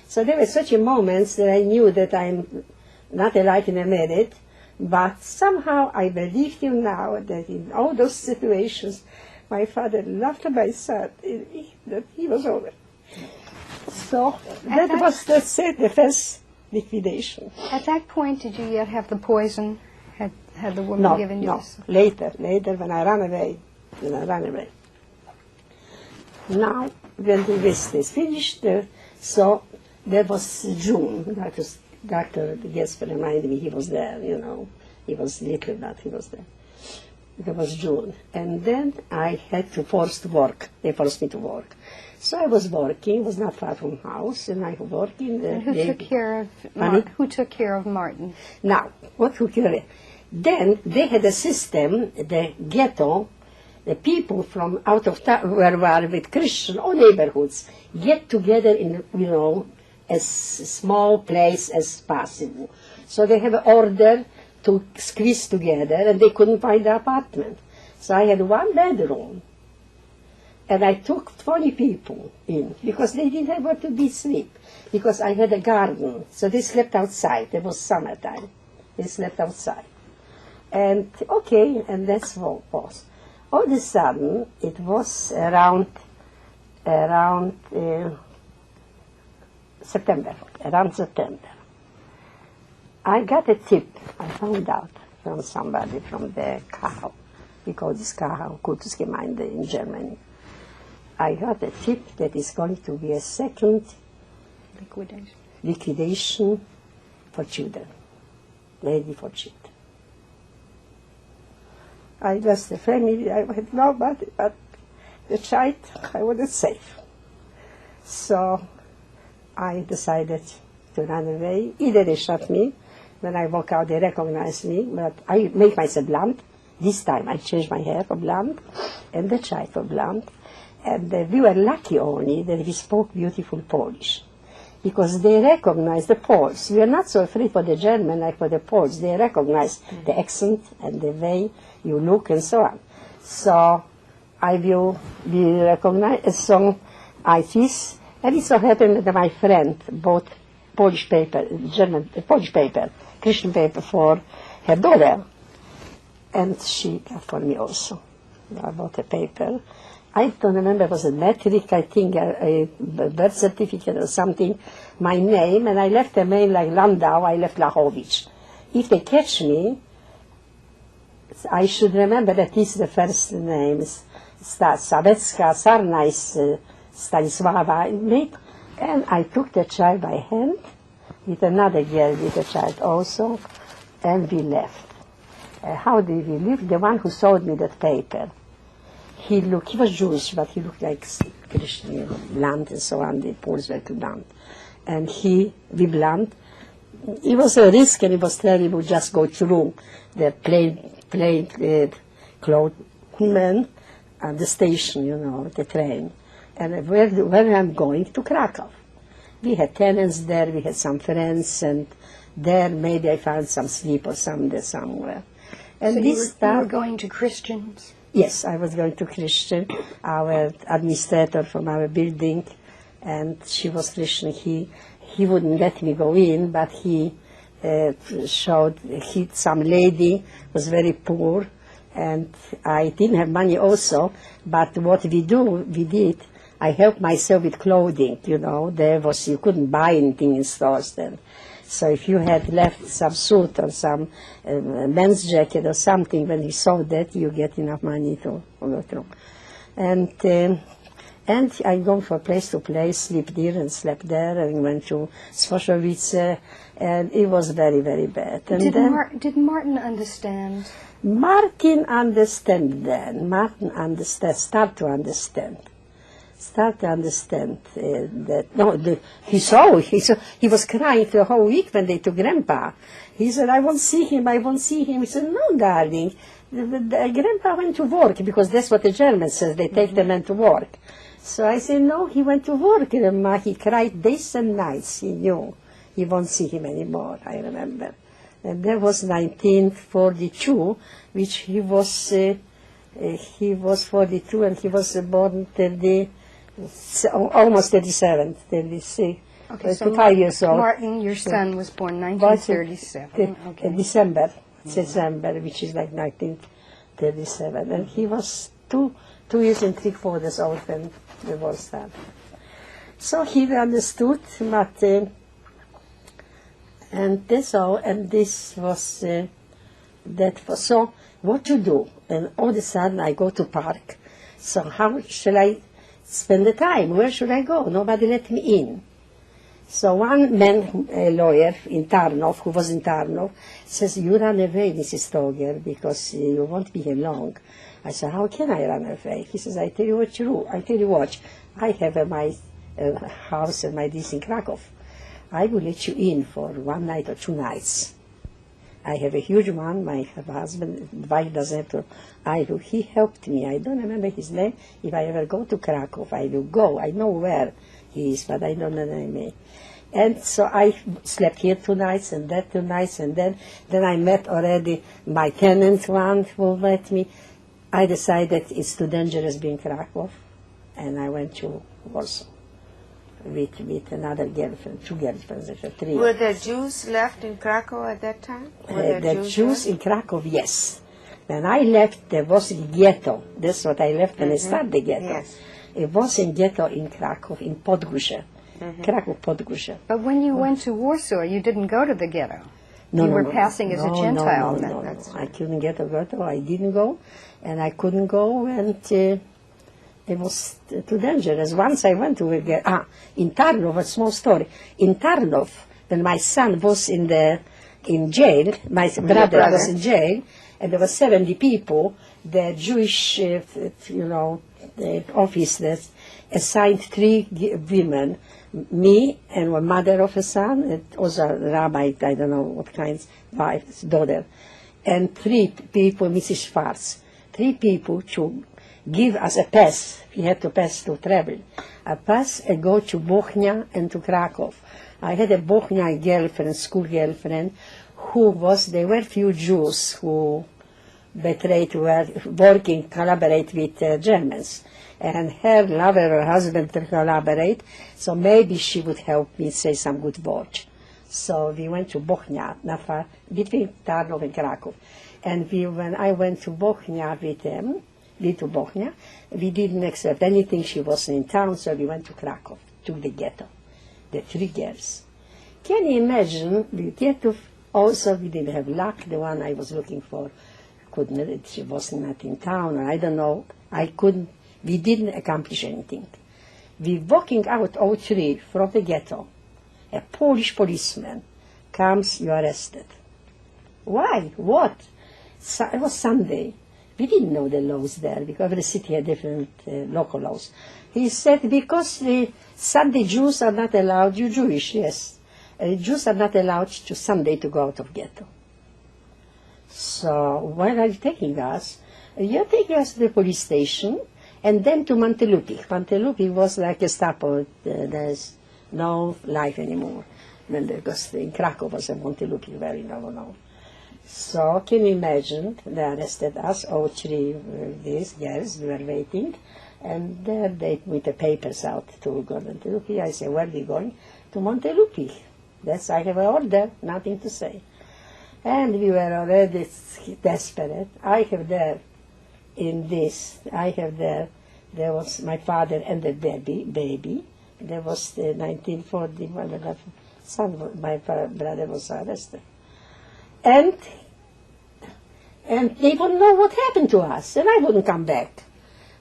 So there were such moments that I knew that I'm not alive in a minute, But somehow I believe till now that in all those situations, my father loved my son, that he was over. So that was the first liquidation. At that point, did you yet have the poison? Had the woman given you this? Later when I ran away. Now, when the visit is finished, so that was June. Dr. Gesper reminded me he was there, He was little, but he was there. That was June. And then I had to force to work. They forced me to work. So I was working, it was not far from house, and I was working. And who took care of Martin? Now, what took care of? Then they had a system, the ghetto, the people from out of town were with Christian or neighborhoods get together in, as small place as possible. So they have an order to squeeze together, and they couldn't find the apartment. So I had one bedroom, and I took 20 people in, because they didn't have where to be sleep, because I had a garden. So they slept outside. It was summertime. They slept outside. And, and that's what it was. All of a sudden, it was around September. I got a tip, I found out from somebody from the Kahau. We call this Kahau, Kultusgemeinde in Germany. I got a tip that is going to be a second liquidation for children, lady for children. I lost the family, I had nobody, but the child I wasn't safe. So I decided to run away. Either they shot me, when I walk out they recognize me, but I make myself blonde. This time I changed my hair for blonde, and the child for blonde. And we were lucky only that we spoke beautiful Polish, because they recognized the Poles. We are not so afraid for the German like for the Poles. They recognize the accent and the way you look and so on. So I will be recognized. So I this, and it so happened that my friend bought Polish paper, Polish paper, Christian paper for her daughter, and she got for me also. I bought a paper. I don't remember, it was a metric, I think, a birth certificate or something, my name, and I left a name like Landau, I left Lachowicz. If they catch me, I should remember that this is the first name, Savecka, Sarna is Stanisława, and I took the child by hand, with another girl with the child also, and we left. How did we leave? The one who sold me that paper, he was Jewish, but he looked like Christian, blonde and so on. The Poles were too blonde. And we blonde. It was a risk, and it was terrible just go through the plain clothes men at the station, the train. And where I'm going? To Krakow. We had tenants there, we had some friends, and there maybe I found some sleep or somewhere. And so this you were going to Christians? Yes, I was going to Christian, our administrator from our building, and she was Christian. He wouldn't let me go in, but he some lady was very poor, and I didn't have money also, but what we did, I helped myself with clothing, you couldn't buy anything in stores then. So if you had left some suit or some men's jacket or something, when you saw that, you get enough money to go through. And I go from place to place, sleep there and slept there, and went to Svoshowitz, and it was very, very bad. And did Martin understand? Martin understood then. Start to understand that, he was crying for a whole week when they took Grandpa. He said, I won't see him. He said, no, darling, the Grandpa went to work, because that's what the German says, they take the men to work. So I said, no, he went to work, Grandma. He cried days and nights. He knew he won't see him anymore, I remember. And that was 1942, which he was 42, and he was born almost 37, 36. Okay, so 5 years old. Martin, your son, was born 1937. December. December, which is like 1937. And he was two years and 3/4 old when the war started. So he understood, but, and that's all, and this was, so what to do? And all of a sudden I go to park. So how shall I spend the time? Where should I go? Nobody let me in. So one man, a lawyer in Tarnov, who was in Tarnov, says, you run away, Mrs. Stoger, because you won't be here long. I said, how can I run away? He says, I tell you what you do. I tell you what, I have my house and my this in Krakow. I will let you in for 1 night or 2 nights. I have a huge one, my husband, wife doesn't have to, he helped me, I don't remember his name. If I ever go to Krakow, I will go, I know where he is, but I don't know the name. And so I slept here 2 nights, and that 2 nights, and then I met already my tenant one who let me. I decided it's too dangerous being Krakow, and I went to Warsaw with another girlfriend, 2 girlfriends, 3. Were there Jews left in Krakow at that time? The Jews in Krakow, yes. When I left, there was a ghetto. That's what I left when I started the ghetto. Yes. It was a ghetto in Krakow, in Podgórze. Krakow, Podgórze. But when you went to Warsaw, you didn't go to the ghetto. No, you no, were no, passing as a Gentile then. No. I couldn't get a ghetto. I didn't go, and I couldn't go, and it was too dangerous. Once I went to a ghetto. In Tarnov, a small story. In Tarnov, when my son was in jail, my brother was in jail, and there were 70 people. The Jewish, the officers assigned 3 women, me and one mother of a son, and also a rabbi, I don't know what kind, wife's daughter, and 3 people, Mrs. Schwartz, 3 people to give us a pass. We had to pass to travel. A pass and go to Bochnia and to Krakow. I had a Bochnia girlfriend, school girlfriend, they were few Jews who betrayed, were working, collaborate with Germans. And her lover or husband collaborate, so maybe she would help me say some good word. So we went to Bochnia, not far, between Tarnov and Krakow. And when I went to Bochnia with them, we didn't accept anything. She wasn't in town, so we went to Krakow, to the ghetto, the 3 girls. Can you imagine, the ghetto, also we didn't have luck, the one I was looking for, she was not in town, or I don't know, we didn't accomplish anything. We walking out all 3 from the ghetto, a Polish policeman comes, you're arrested. Why? What? It was Sunday. We didn't know the laws there, because every city had different local laws. He said, because the Sunday Jews are not allowed, you Jewish, yes. Jews are not allowed to Sunday to go out of ghetto. So, where are you taking us? You're taking us to the police station, and then to Montelupi. Montelupi was like a Gestapo. There's no life anymore. Because in Krakow was a Montelupi, very known. So, can you imagine, they arrested us, all 3 these girls, we were waiting, and there they put the papers out to go to Montelupi. I said, where are we going? To Montelupi. That's, I have an order, nothing to say. And we were already desperate. I have there, there was my father and the baby. There was the 1940, when my brother was arrested. And they wouldn't know what happened to us, and I wouldn't come back.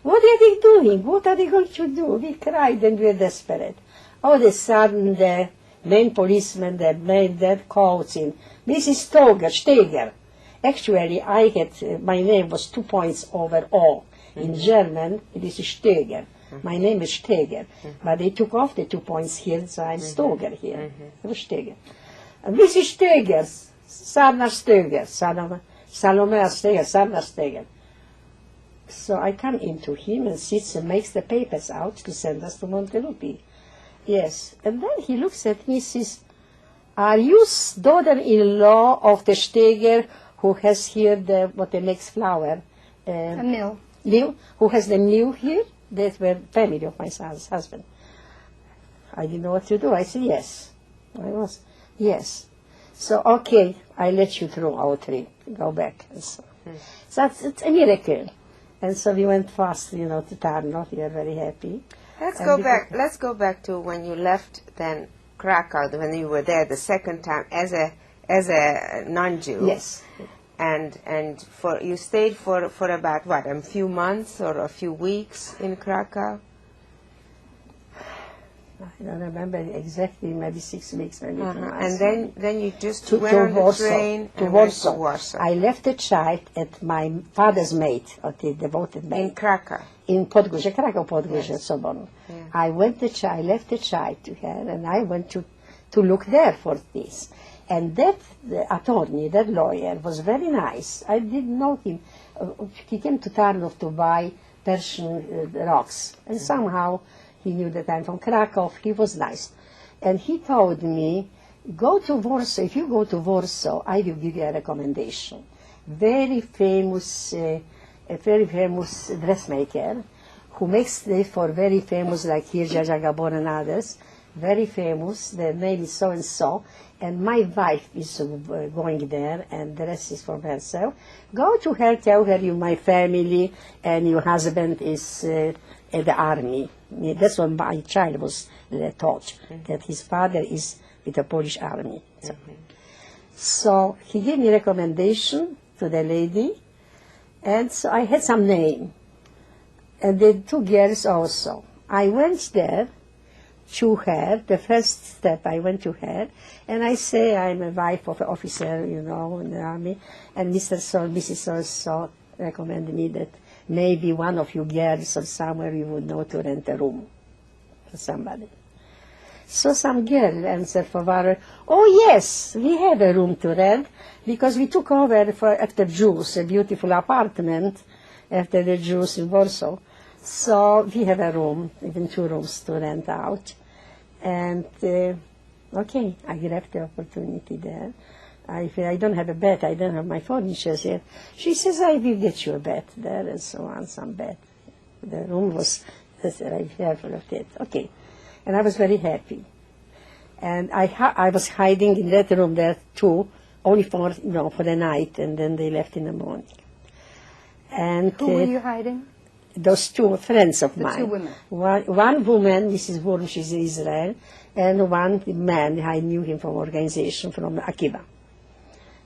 What are they doing? What are they going to do? We cried and we were desperate. All of a sudden, the main policeman that made that calls in, Mrs. Stoger. Actually, my name was 2 points over all. In German, it is Stoger. My name is Stoger. But they took off the 2 points here, so I'm Stoger here. It was Stoger. Mrs. Stoger, Sarna Stoger, Salome Stoger, Sarna Stoger. So I come into him and sits and makes the papers out to send us to Montelupi. Yes. And then he looks at me and says, are you daughter-in-law of the Stoger who has here the makes flour? A mill. Mill? Who has the mill here? That's the family of my son's husband. I didn't know what to do. I said, yes. I was, yes. So, okay, I let you through our trip. Go back. And so it's a miracle. And so we went fast, to Tarnov. We are very happy. Let's go back to when you left then Krakow, when you were there the second time as a non-Jew. Yes. And you stayed for about what, a few months or a few weeks in Krakow? I don't remember exactly, maybe 6 weeks, maybe 2 months. And then you just went on the train to and Warsaw. went to Warsaw. I left the child at my father's mate, or the devoted mate. In Krakow? In Podgórze, Krakow, Podgórze, Yes. Sobor. Yeah. I left the child to her, and I went to look there for this. And the attorney, that lawyer, was very nice. I didn't know him. He came to Tarnov to buy Persian rocks. And somehow he knew that I'm from Krakow. He was nice. And he told me, go to Warsaw. If you go to Warsaw, I will give you a recommendation. Very famous dressmaker who makes this for very famous, like here, Jaja Gabor and others. Very famous. Their name is so-and-so. And my wife is going there, and the rest is for herself. Go to her, tell her you're my family, and your husband is at the army. That's what my child was taught, that his father is with the Polish army. So he gave me recommendation to the lady, and so I had some name. And the 2 girls also. I went there to her, the first step I went to her, and I say I'm a wife of an officer, in the army, and Mrs. So recommended me that maybe one of you girls or somewhere you would know to rent a room for somebody. So some girl answered for Varro, oh yes, we have a room to rent, because we took over after Jews, a beautiful apartment after the Jews in Warsaw. So we have a room, even 2 rooms to rent out. And, okay, I grabbed the opportunity there. I don't have a bed, I don't have my furniture yet. She says, I will get you a bed there, and so on, some bed. The room was right here full of it. Okay. And I was very happy. And I was hiding in that room there too, only for the night, and then they left in the morning. And Who were you hiding? Those 2 friends of mine. 2 women. One woman, Mrs. Wurm, she's in Israel, and one man, I knew him from organization, from Akiva.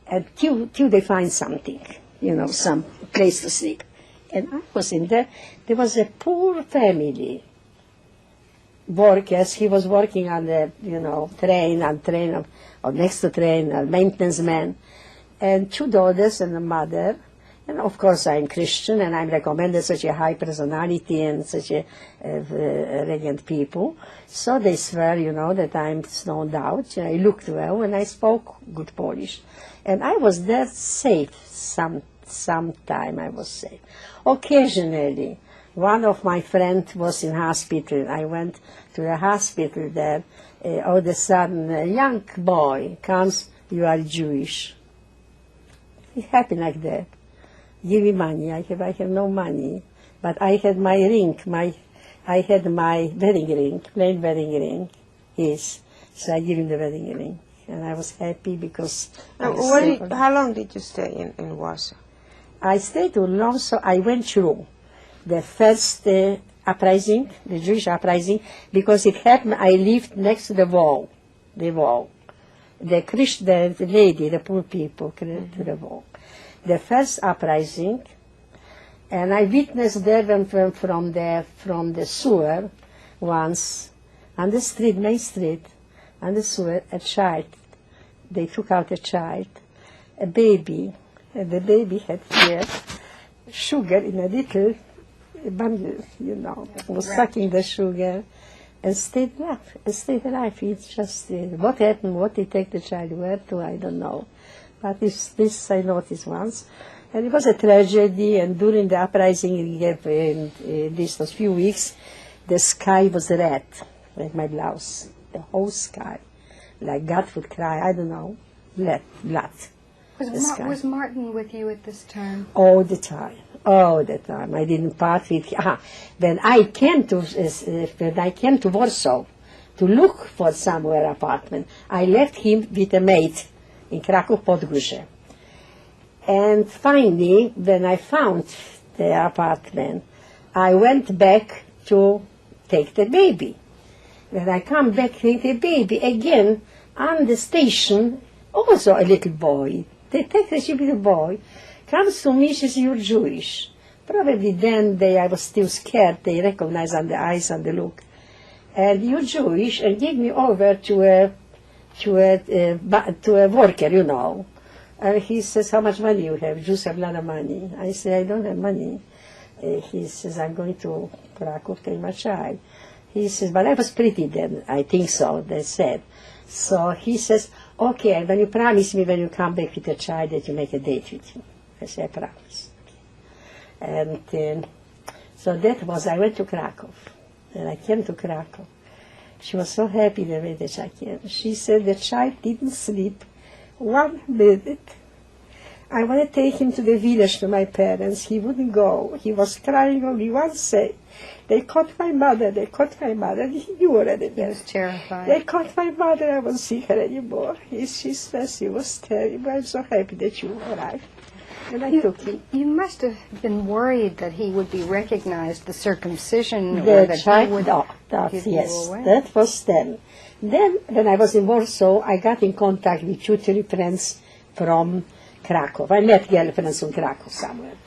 And till they find something, some place to sleep. And I was in there. There was a poor family. Workers, he was working on the, train, or next to train, a maintenance man. And 2 daughters and a mother. And of course I'm Christian, and I'm recommended such a high personality and such a radiant people. So they swear, that I'm no doubt. I looked well, and I spoke good Polish. And I was there safe. Some time I was safe. Occasionally, one of my friends was in hospital. I went to the hospital there. All of a sudden, a young boy comes, you are Jewish. It happened like that. Give me money. I have no money, but I had my ring. I had my wedding ring, plain wedding ring. Yes, so I give him the wedding ring, and I was happy because. How long did you stay in Warsaw? I stayed too long, so I went through the first uprising, the Jewish uprising, because it happened. I lived next to the wall. The lady, the poor people, to the wall. The first uprising, and I witnessed there from the sewer once, on the street, main street, on the sewer, a child. They took out a child, a baby, and the baby had here sugar in a little bundle, was sucking the sugar, and stayed alive. It's just, what happened, what they take the child where to, I don't know. But this I noticed once. And it was a tragedy, and during the uprising, those few weeks, the sky was red, like my blouse. The whole sky. Like God would cry, I don't know, blood. Was Martin with you at this time? All the time. I didn't part with him. When I came to Warsaw to look for somewhere apartment, I left him with a maid in Krakow Podgórze. And finally, when I found the apartment, I went back to take the baby. When I come back to take the baby, again, on the station, also a little boy, the detective little boy, comes to me, says, "You're Jewish." Probably then I was still scared. They recognized on the eyes and the look. And "You're Jewish," and give me over to a worker, you know. And he says, "How much money you have?" Jews have a lot of money. I say, "I don't have money." He says, "I'm going to Krakow to take my child." He says, "But I was pretty then." I think so, they said. So he says, "Okay, when you promise me when you come back with the child that you make a date with me." I say, "I promise." And so that was, I went to Krakow. And I came to Krakow. She was so happy the way that I came. She said the child didn't sleep 1 minute. I want to take him to the village to my parents. He wouldn't go. He was crying only one say. "They caught my mother. They caught my mother." He knew already that. He was terrified. "They caught my mother. I won't see her anymore." She says, "He was terrible. I'm so happy that you arrived." And I took him. You must have been worried that he would be recognized, the circumcision, or The that he child, would give you yes, away. that was then. Then, when I was in Warsaw, I got in contact with 2-3 friends from Krakow. I met girlfriends from Krakow somewhere.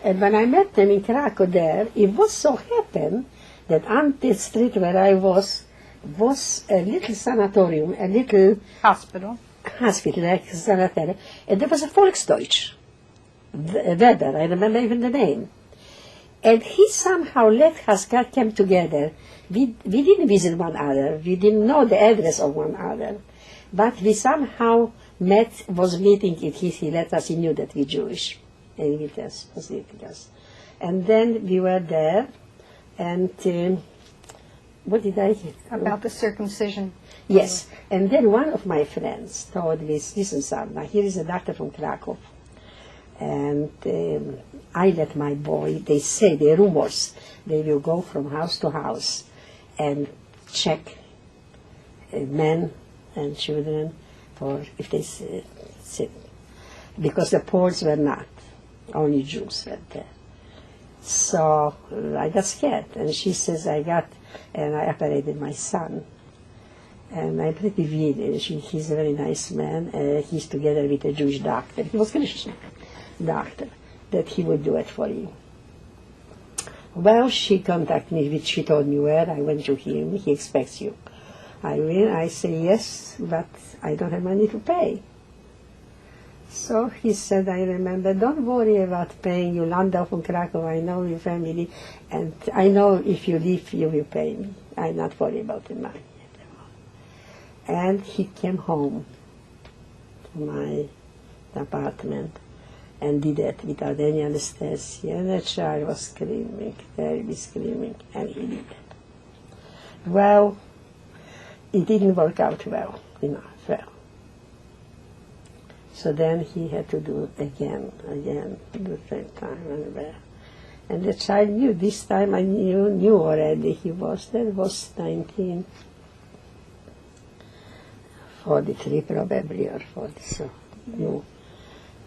And when I met them in Krakow there, it was so happened that on the street where I was a little sanatorium, a little Hospital. like sanatorium, and there was a Volksdeutsch. Weber, I remember even the name. And he somehow let us came together. We didn't visit one another. We didn't know the address of one another. But we somehow was meeting it. He let us, he knew that we're Jewish. And he was meeting us. And then we were there. And what did I hear? About the circumcision. Yes. And then one of my friends told me, "Listen, Sarna, here is a doctor from Krakow. And I let my boy," they say, the rumors, they will go from house to house and check men and children for if they sit. Because the Poles were not, only Jews were there. So I got scared. And she says, I operated my son. And I'm pretty weird. He's a very nice man. He's together with a Jewish doctor. He was Christian doctor, that he would do it for you. Well, she contacted me, she told me where. I went to him. He expects you. I say yes, but I don't have money to pay. So he said, I remember, "Don't worry about paying you, Landau from Krakow. I know your family, and I know if you leave, you will pay me. I'm not worried about the money." And he came home to my apartment and did it without any anesthesia. And the child was screaming, terribly screaming, and he did it. Well, it didn't work out well, enough well. So then he had to do again, the same time. And the child knew, this time I knew already that was 1943 probably, or 40, so knew.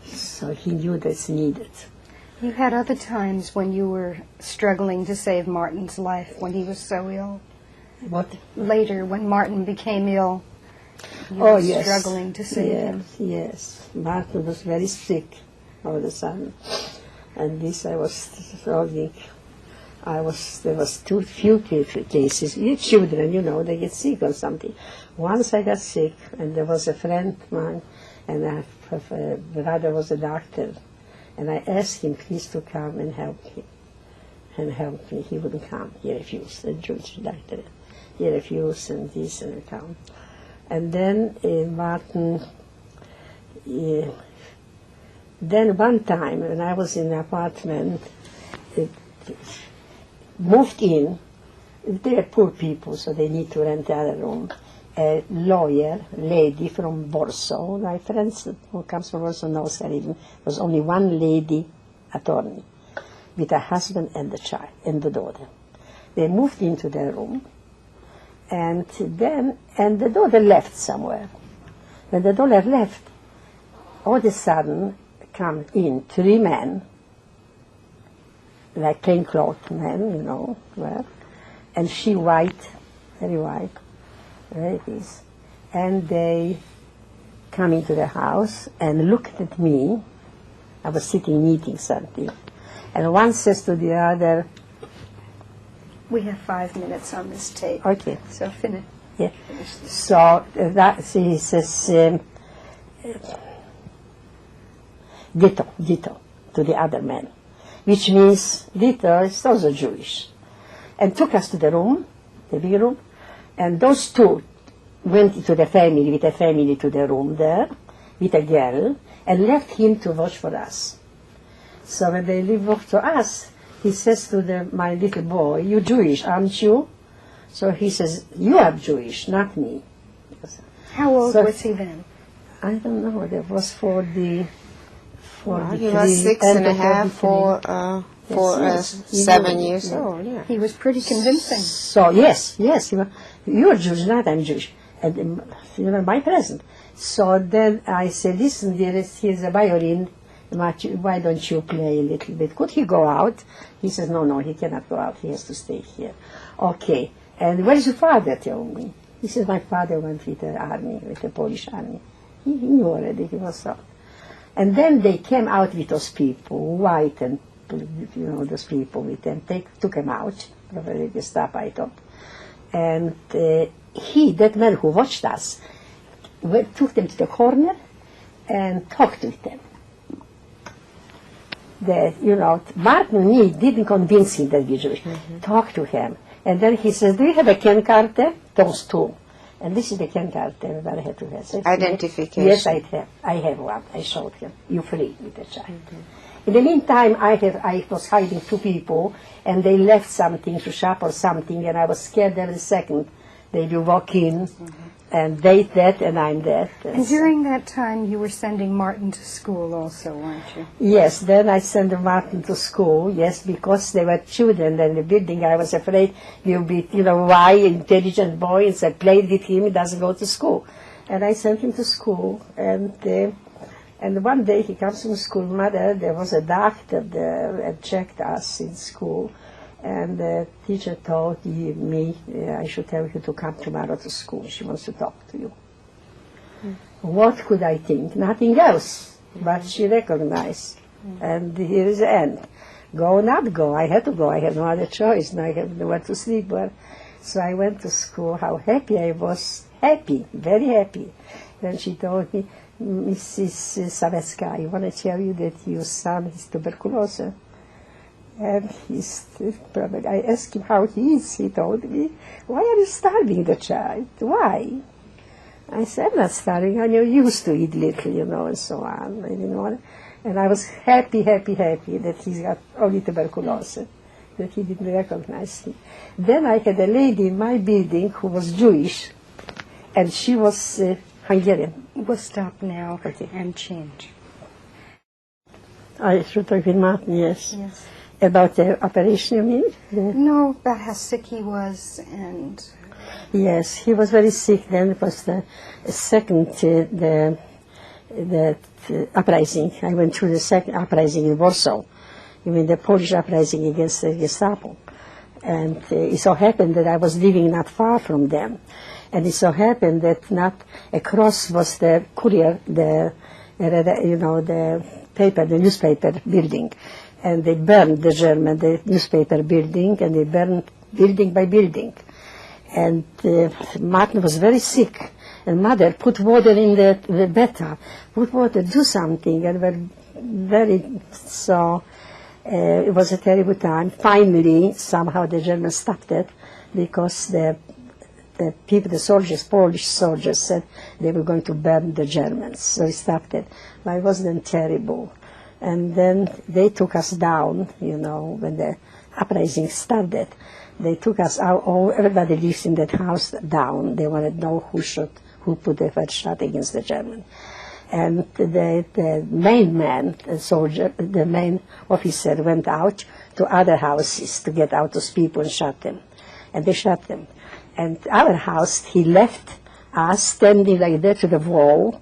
So he knew that's needed. You had other times when you were struggling to save Martin's life when he was so ill. What? Later, when Martin became ill, you were yes. struggling to save him. Yes. Martin was very sick all of a sudden. And this I was struggling. There was too few cases. Children, they get sick or something. Once I got sick, and there was a friend of mine, and a brother was a doctor, and I asked him please to come and help me. He wouldn't come. He refused. The Jewish doctor, he refused, and this and come. And then Martin. Then one time when I was in the apartment, moved in. They are poor people, so they need to rent the other room. A lady from Warsaw, my friends who comes from Warsaw knows her even, was only one lady attorney with a husband and the child and the daughter. They moved into their room, and the daughter left somewhere. When the daughter left, all of a sudden come in 3 men, like plainclothes men, you know, well, and she white, very white, there it is. And they come into the house and looked at me. I was sitting eating something. And one says to the other, We have 5 minutes on this tape. okay, So finish. yeah. So that he says, ghetto, to the other man, which means ghetto is also Jewish. And took us to the room, the big room, and those 2 went to the family, with a family to the room there, with a girl, and left him to watch for us. So when they leave off to us, he says to my little boy, "You Jewish, aren't you?" So he says, "You are Jewish, not me." How old So- was he then? I don't know, that was for the... He was 6 and a half for Yes, he 7 knew, years yeah. old. Yeah. He was pretty convincing. So, yes, he was, "You're Jewish, not I'm Jewish." And you know, my present. So then I said, "Listen, dearest, here's a violin. Why don't you play a little bit? Could he go out?" He says, no, he cannot go out. He has to stay here. Okay. "And where is your father?" Tell me. He says, "My father went with the army, with the Polish army." He knew already. He was out. And then they came out with those people, white and, you know, those people with them. They took him out, probably the staff, I thought. And that man who watched us, took them to the corner and talked with them. Martin Mead didn't convince him that we're Jewish. Talk to him. And then he says, "Do you have a Ken card?" Those 2. And this is the Ken card that I had to have. Identification. Yes, I have. I have one. I showed him. "You free with the child." In the meantime, I was hiding 2 people, and they left something to shop or something, and I was scared every second they will walk in, and they that, and I'm that. And during that time, you were sending Martin to school also, weren't you? Yes, then I sent Martin to school, yes, because they were children in the building. I was afraid he'll be, why, intelligent boy, and so I played with him, he doesn't go to school. And I sent him to school, and one day he comes from school, "Mother, there was a doctor there and checked us in school, and the teacher told me I should tell you to come tomorrow to school. She wants to talk to you." What could I think? Nothing else. But she recognized. And here is the end. Go or not go. I had to go. I had no other choice. And I had nowhere to sleep. So I went to school. How happy I was. Happy. Very happy. Then she told me, "Mrs. Savetska, I want to tell you that your son is tuberculosis." And I asked him how he is. He told me, "Why are you starving the child? Why?" I said, "I'm not starving. I'm used to eat little, and so on." And I was happy that he's got only tuberculosis, that he didn't recognize me. Then I had a lady in my building who was Jewish, and she was Hungarian. We'll stop now Okay. and change. I should talk with Martin, yes. Yes. About the operation, you mean? No, about how sick he was and... Yes, he was very sick then. It was the second, the uprising. I went through the second uprising in Warsaw. You mean the Polish uprising against the Gestapo. And it so happened that I was living not far from them. And it so happened that not across was the courier, the paper, the newspaper building. And they burned the newspaper building, and they burned building by building. And Martin was very sick. And Mother put water in the bathtub, put water, do something. And were very, so it was a terrible time. Finally, somehow the Germans stopped it, because the people, the soldiers, Polish soldiers, said they were going to burn the Germans. So we stopped it. But it was then terrible. And then they took us down, when the uprising started. They took us out, everybody lives in that house, down. They wanted to know who put the first shot against the German. And the main man, the soldier, the main officer went out to other houses to get out those people and shot them. And they shot them. And our house, he left us standing like that to the wall,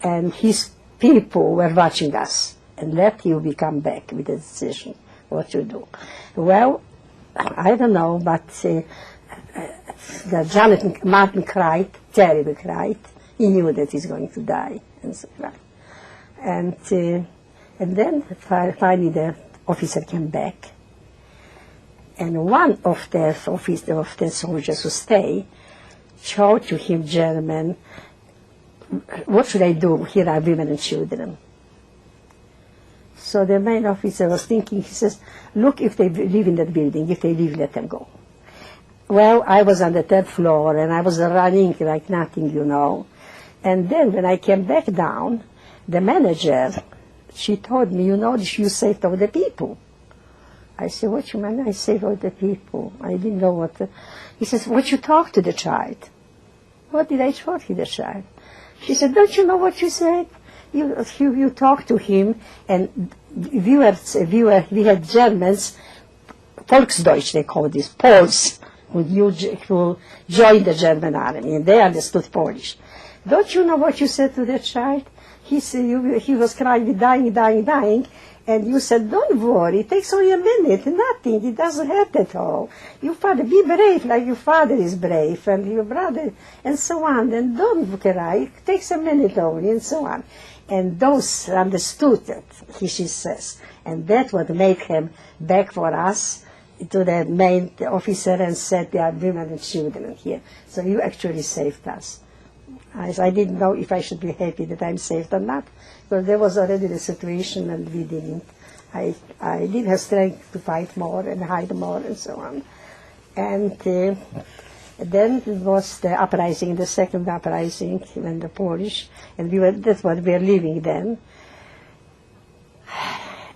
and his people were watching us, and let you come back with a decision what to do. Well, I don't know, but Jonathan Martin cried, terribly cried. He knew that he's going to die, and so cried. And then finally the officer came back, and one of the soldiers who stayed showed to him German, what should I do? Here are women and children. So the main officer was thinking, he says, look, if they live in that building, if they live, let them go. Well, I was on the third floor, and I was running like nothing, you know. And then when I came back down, the manager, she told me, you know, you saved all the people. I said, what you mean? I saved all the people. I didn't know what. He says, what you talk to the child? What did I talk to the child? She said, don't you know what you said? You talked to him, and we had Germans, Volksdeutsch they call this, Poles, who joined the German army, and they understood Polish. Don't you know what you said to the child? He said, he was crying, dying, and you said, don't worry, it takes only a minute, nothing, it doesn't hurt at all. Your father, be brave like your father is brave, and your brother, and so on, and don't cry, it takes a minute only, and so on. And those understood it, she says, and that what made him back for us to the main officer and said, there are women and children here. So you actually saved us. I didn't know if I should be happy that I'm saved or not, because there was already the situation and we didn't. I didn't have strength to fight more and hide more and so on. And then it was the uprising, the second uprising, when the Polish, and that's what we were living then.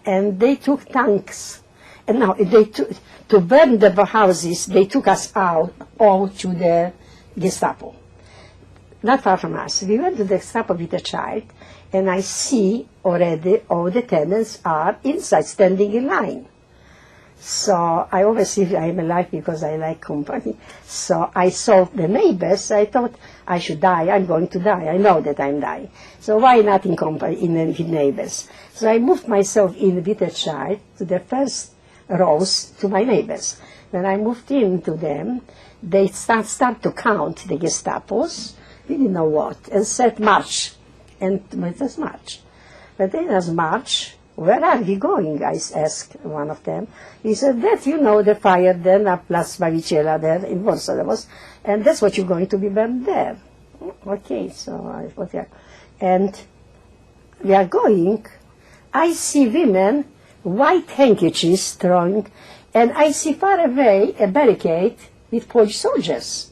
And they took tanks, and now to burn the houses, they took us out all to the Gestapo. Not far from us. We went to the Gestapo with a child, and I see already all the tenants are inside, standing in line. So I always see I'm alive because I like company. So I saw the neighbors. I thought I should die. I'm going to die. I know that I'm dying. So why not in company, with neighbors? So I moved myself in with a child to the first rows to my neighbors. When I moved in to them, they start to count the Gestapos. We didn't know what, and said march. And it was march. But then as march, where are we going? I asked one of them. He said, that you know the fire there, na Plac Baviciela there in Warsaw there was, and that's what you're going to be burned there. Okay, so I thought, yeah. And we are going. I see women, white handkerchiefs throwing, and I see far away a barricade with Polish soldiers.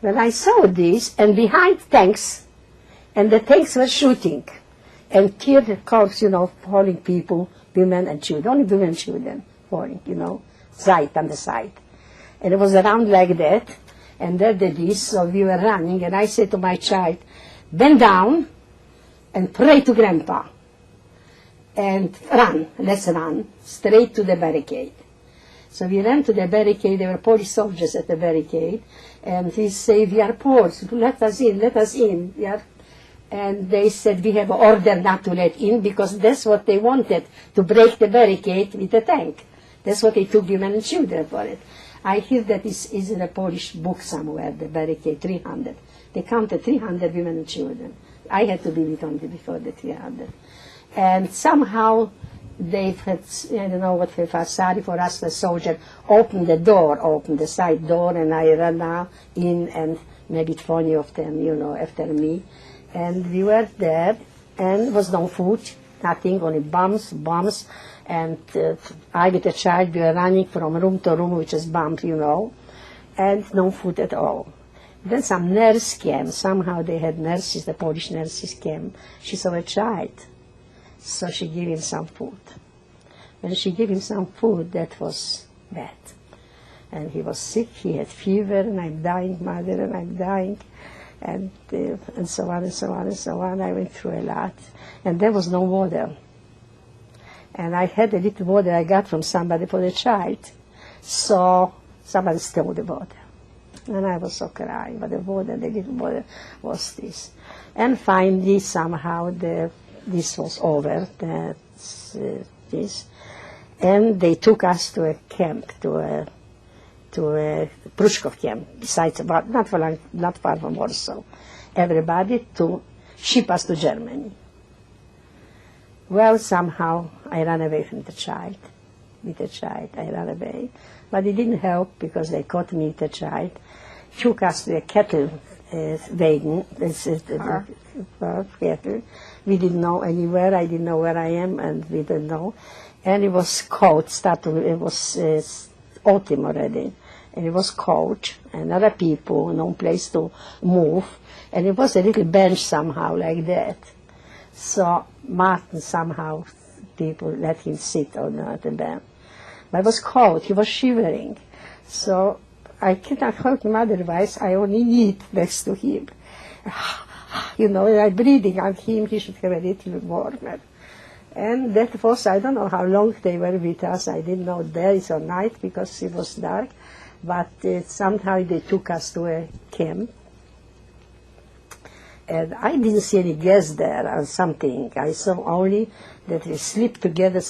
When I saw this, and behind tanks, and the tanks were shooting, and killed, of course, you know, falling people, women and children, only women and children falling, you know, side on the side. And it was around like that, and there they did, so we were running, and I said to my child, bend down and pray to Grandpa, and run, let's run, straight to the barricade. So we ran to the barricade, there were Polish soldiers at the barricade, and he said, we are Poles, let us in, we are. And they said, we have an order not to let in, because that's what they wanted, to break the barricade with the tank. That's what they took women and children for it. I hear that this is in a Polish book somewhere, the barricade, 300. They counted 300 women and children. I had to be with only before the 300. And somehow they had, I don't know what, sorry for us, the soldier opened the side door, and I ran out in, and maybe 20 of them, you know, after me. And we were there, and there was no food, nothing, only bombs, and I with a child, we were running from room to room, which is bombed, you know, and no food at all. Then some nurse came, somehow they had nurses, the Polish nurses came. She saw a child, so she gave him some food. When she gave him some food, that was bad. And he was sick, he had fever, and I'm dying, mother, and I'm dying. And so on and so on and so on. I went through a lot. And there was no water. And I had a little water I got from somebody for the child. So somebody stole the water. And I was so crying, but the border, the little border was this. And finally, somehow, this was over, this. And they took us to a camp, to a Prushkov camp, besides about, not far from Warsaw. Everybody to ship us to Germany. Well, somehow, I ran away from the child. With the child, I ran away. But it didn't help, because they caught me with the child, took us to a cattle wagon, cattle. We didn't know anywhere, I didn't know where I am, and we didn't know. And it was cold, it was autumn already, and it was cold, and other people, no place to move, and it was a little bench somehow like that. So Martin somehow, people let him sit on the bench. But it was cold, he was shivering. So I cannot help him otherwise, I only eat next to him. You know, I'm breathing on him, he should have a little warmer. And that was, I don't know how long they were with us, I didn't know days or night because it was dark, but somehow they took us to a camp. And I didn't see any guests there or something. I saw only that we slept together,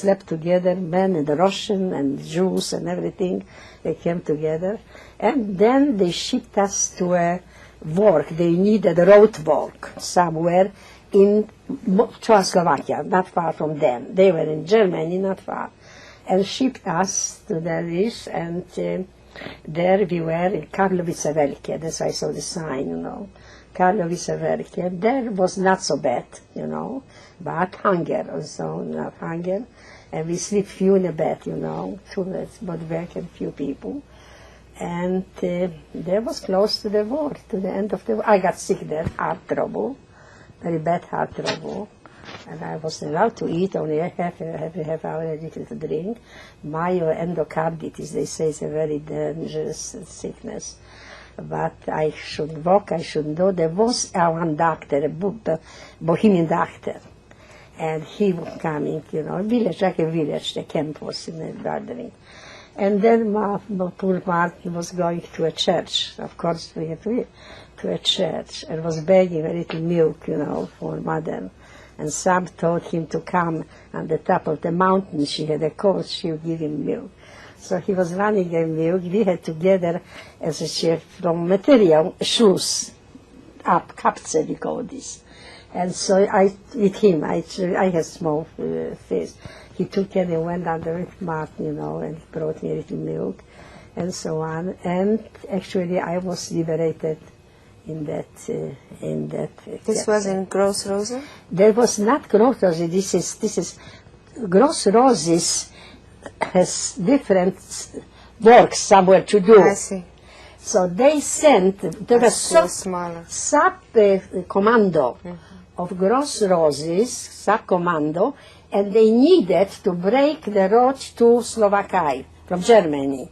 men and the Russian and Jews and everything. They came together. And then they shipped us to a work. They needed road work somewhere in Czechoslovakia, not far from them. They were in Germany, not far. And shipped us to this, and there we were in Karlovice Velike. That's why I saw the sign, you know. Karlovice Velike. There was not so bad, you know, but hunger also, not hunger. And we sleep few in a bed, you know, but back and few people. And there was close to the war, to the end of the war. I got sick there, heart trouble, very bad heart trouble. And I was allowed to eat only half hour a little to drink. Myoendocarditis, they say, is a very dangerous sickness. But I should walk, I should do. There was one doctor, a Bohemian doctor, and he was coming, you know, village, like a village, the camp was in the gardening. And then my poor Martin was going to a church, of course we had to a church, and was begging a little milk, you know, for mother. And some told him to come on the top of the mountain. She had a coat, she would give him milk. So he was running a milk. We had together, as a chef, from material, shoes, up, kapse, we call this. And so with him, I had small face. He took it and went under with Martin, you know, and brought me a little milk, and so on. And actually, I was liberated in that. This was in Gross Rosa? There was not Gross Rosa. This is Gross Roses has different works somewhere to do. I see. So they sent, there was sub-commando of Gross Roses, sub-commando, and they needed to break the road to Slovakia, from Germany,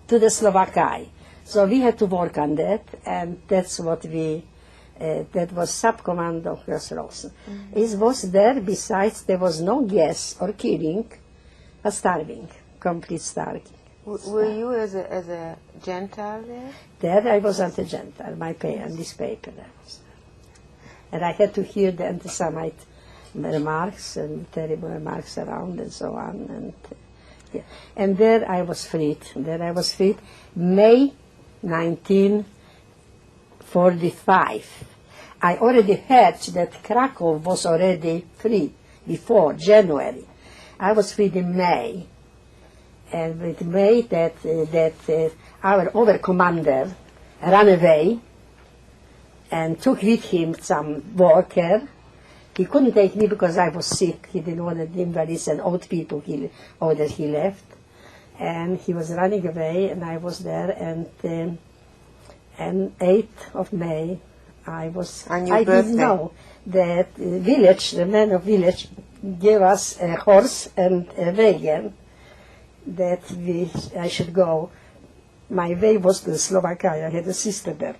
to the Slovakia. So we had to work on that, and that's what that was sub-commando of Gross Roses. It was there, besides there was no gas or killing, but starving, complete starving. Were you as a gentile there? There I was anti-gentile, on this paper I was. And I had to hear the anti-Semite remarks and terrible remarks around and so on. And, yeah. And there I was freed. May 1945. I already heard that Krakow was already free before January. I was freed in May. And with May that our overcommander ran away and took with him some worker. He couldn't take me because I was sick. He didn't want the invalids and old people he left. And he was running away, and I was there. And 8th of May, I didn't know that the man of village gave us a horse and a wagon that I should go. My way was to Slovakia. I had a sister there.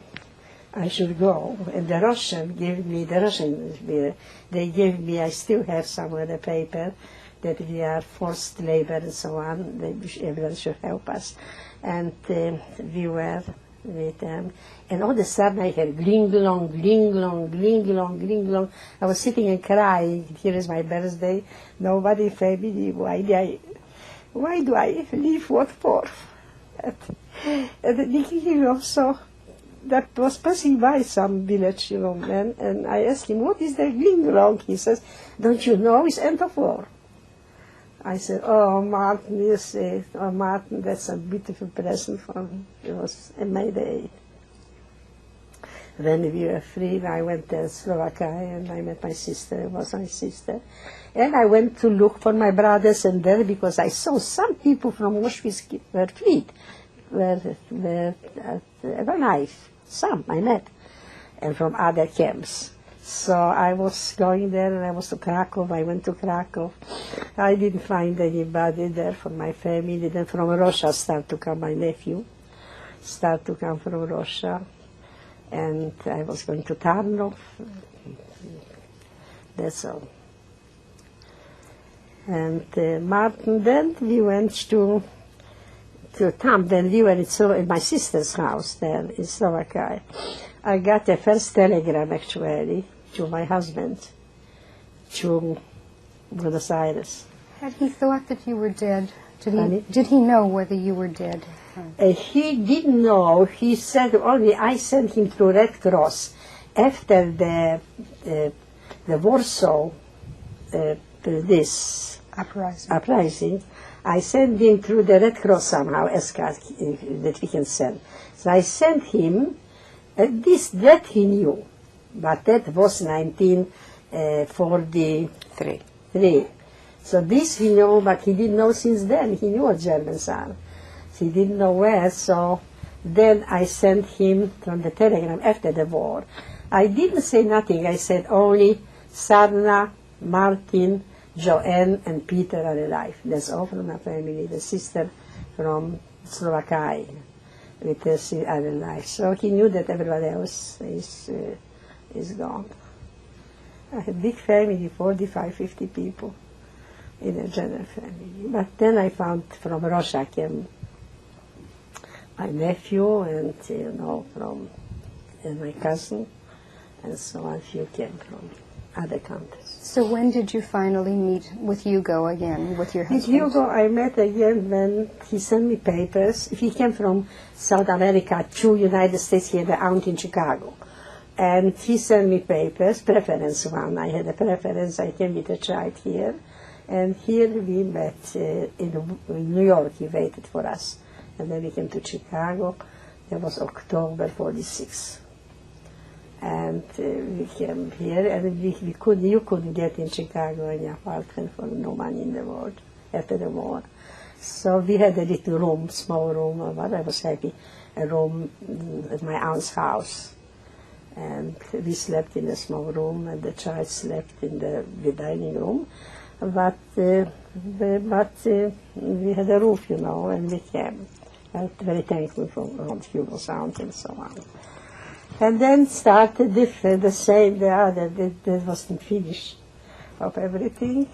I should go. And the Russian gave me, they gave me, I still have somewhere the paper, that we are forced labor and so on. Everyone should help us. And we were with them. And all of a sudden I heard gling-glong, gling-glong, gling-glong, gling-glong. I was sitting and crying. Here is my birthday. Nobody family. Why do I live? What for? And he also, that was passing by some village, man, and I asked him, what is that gling-glong? He says, don't you know, it's end of war. I said, oh, Martin, you say, oh, Martin, that's a beautiful present for me. It was a May Day. When we were free, I went to Slovakia and I met my sister. It was my sister. And I went to look for my brothers and there because I saw some people from Auschwitz were freed, were alive. Some I met, and from other camps. So I was going there and I was to Krakow. I went to Krakow. I didn't find anybody there from my family. Then from Russia started to come my nephew. Started to come from Russia. And I was going to Tarnov. That's all. And Martin, then we went to Tam. Then we were in my sister's house there in Slovakia. I got a first telegram, actually, to my husband, to Buenos Aires. Had he thought that you were dead? Did he know whether you were dead? He didn't know. He said only I sent him to Red Cross after the Warsaw this uprising. I sent him through the Red Cross somehow, that we can send. So I sent him. That he knew, but that was 1943. So this he knew, but he didn't know since then. He knew what Germans are. He didn't know where, so then I sent him from the telegram after the war. I didn't say nothing. I said only Sarna, Martin, Joanne, and Peter are alive. That's all from my family. The sister from Slovakia with us are alive. So he knew that everybody else is gone. I had a big family, 45, 50 people in a general family. But then I found from Russia came my nephew and, and my cousin, and so on. Few came from other countries. So when did you finally meet with Hugo again, with your husband? With Hugo I met again when he sent me papers. He came from South America to United States. He had an aunt in Chicago. And he sent me papers, preference one. I had a preference. I came with a child here. And here we met in New York. He waited for us. And then we came to Chicago. That was October 46. And we came here, and you couldn't get in Chicago any apartment for no money in the world after the war. So we had a little room, small room, but I was happy, a room at my aunt's house. And we slept in a small room, and the child slept in the dining room. But we had a roof, and we came. I'm very thankful for Hugo's aunt and so on. And then started different, the same, the other, that wasn't finished of everything.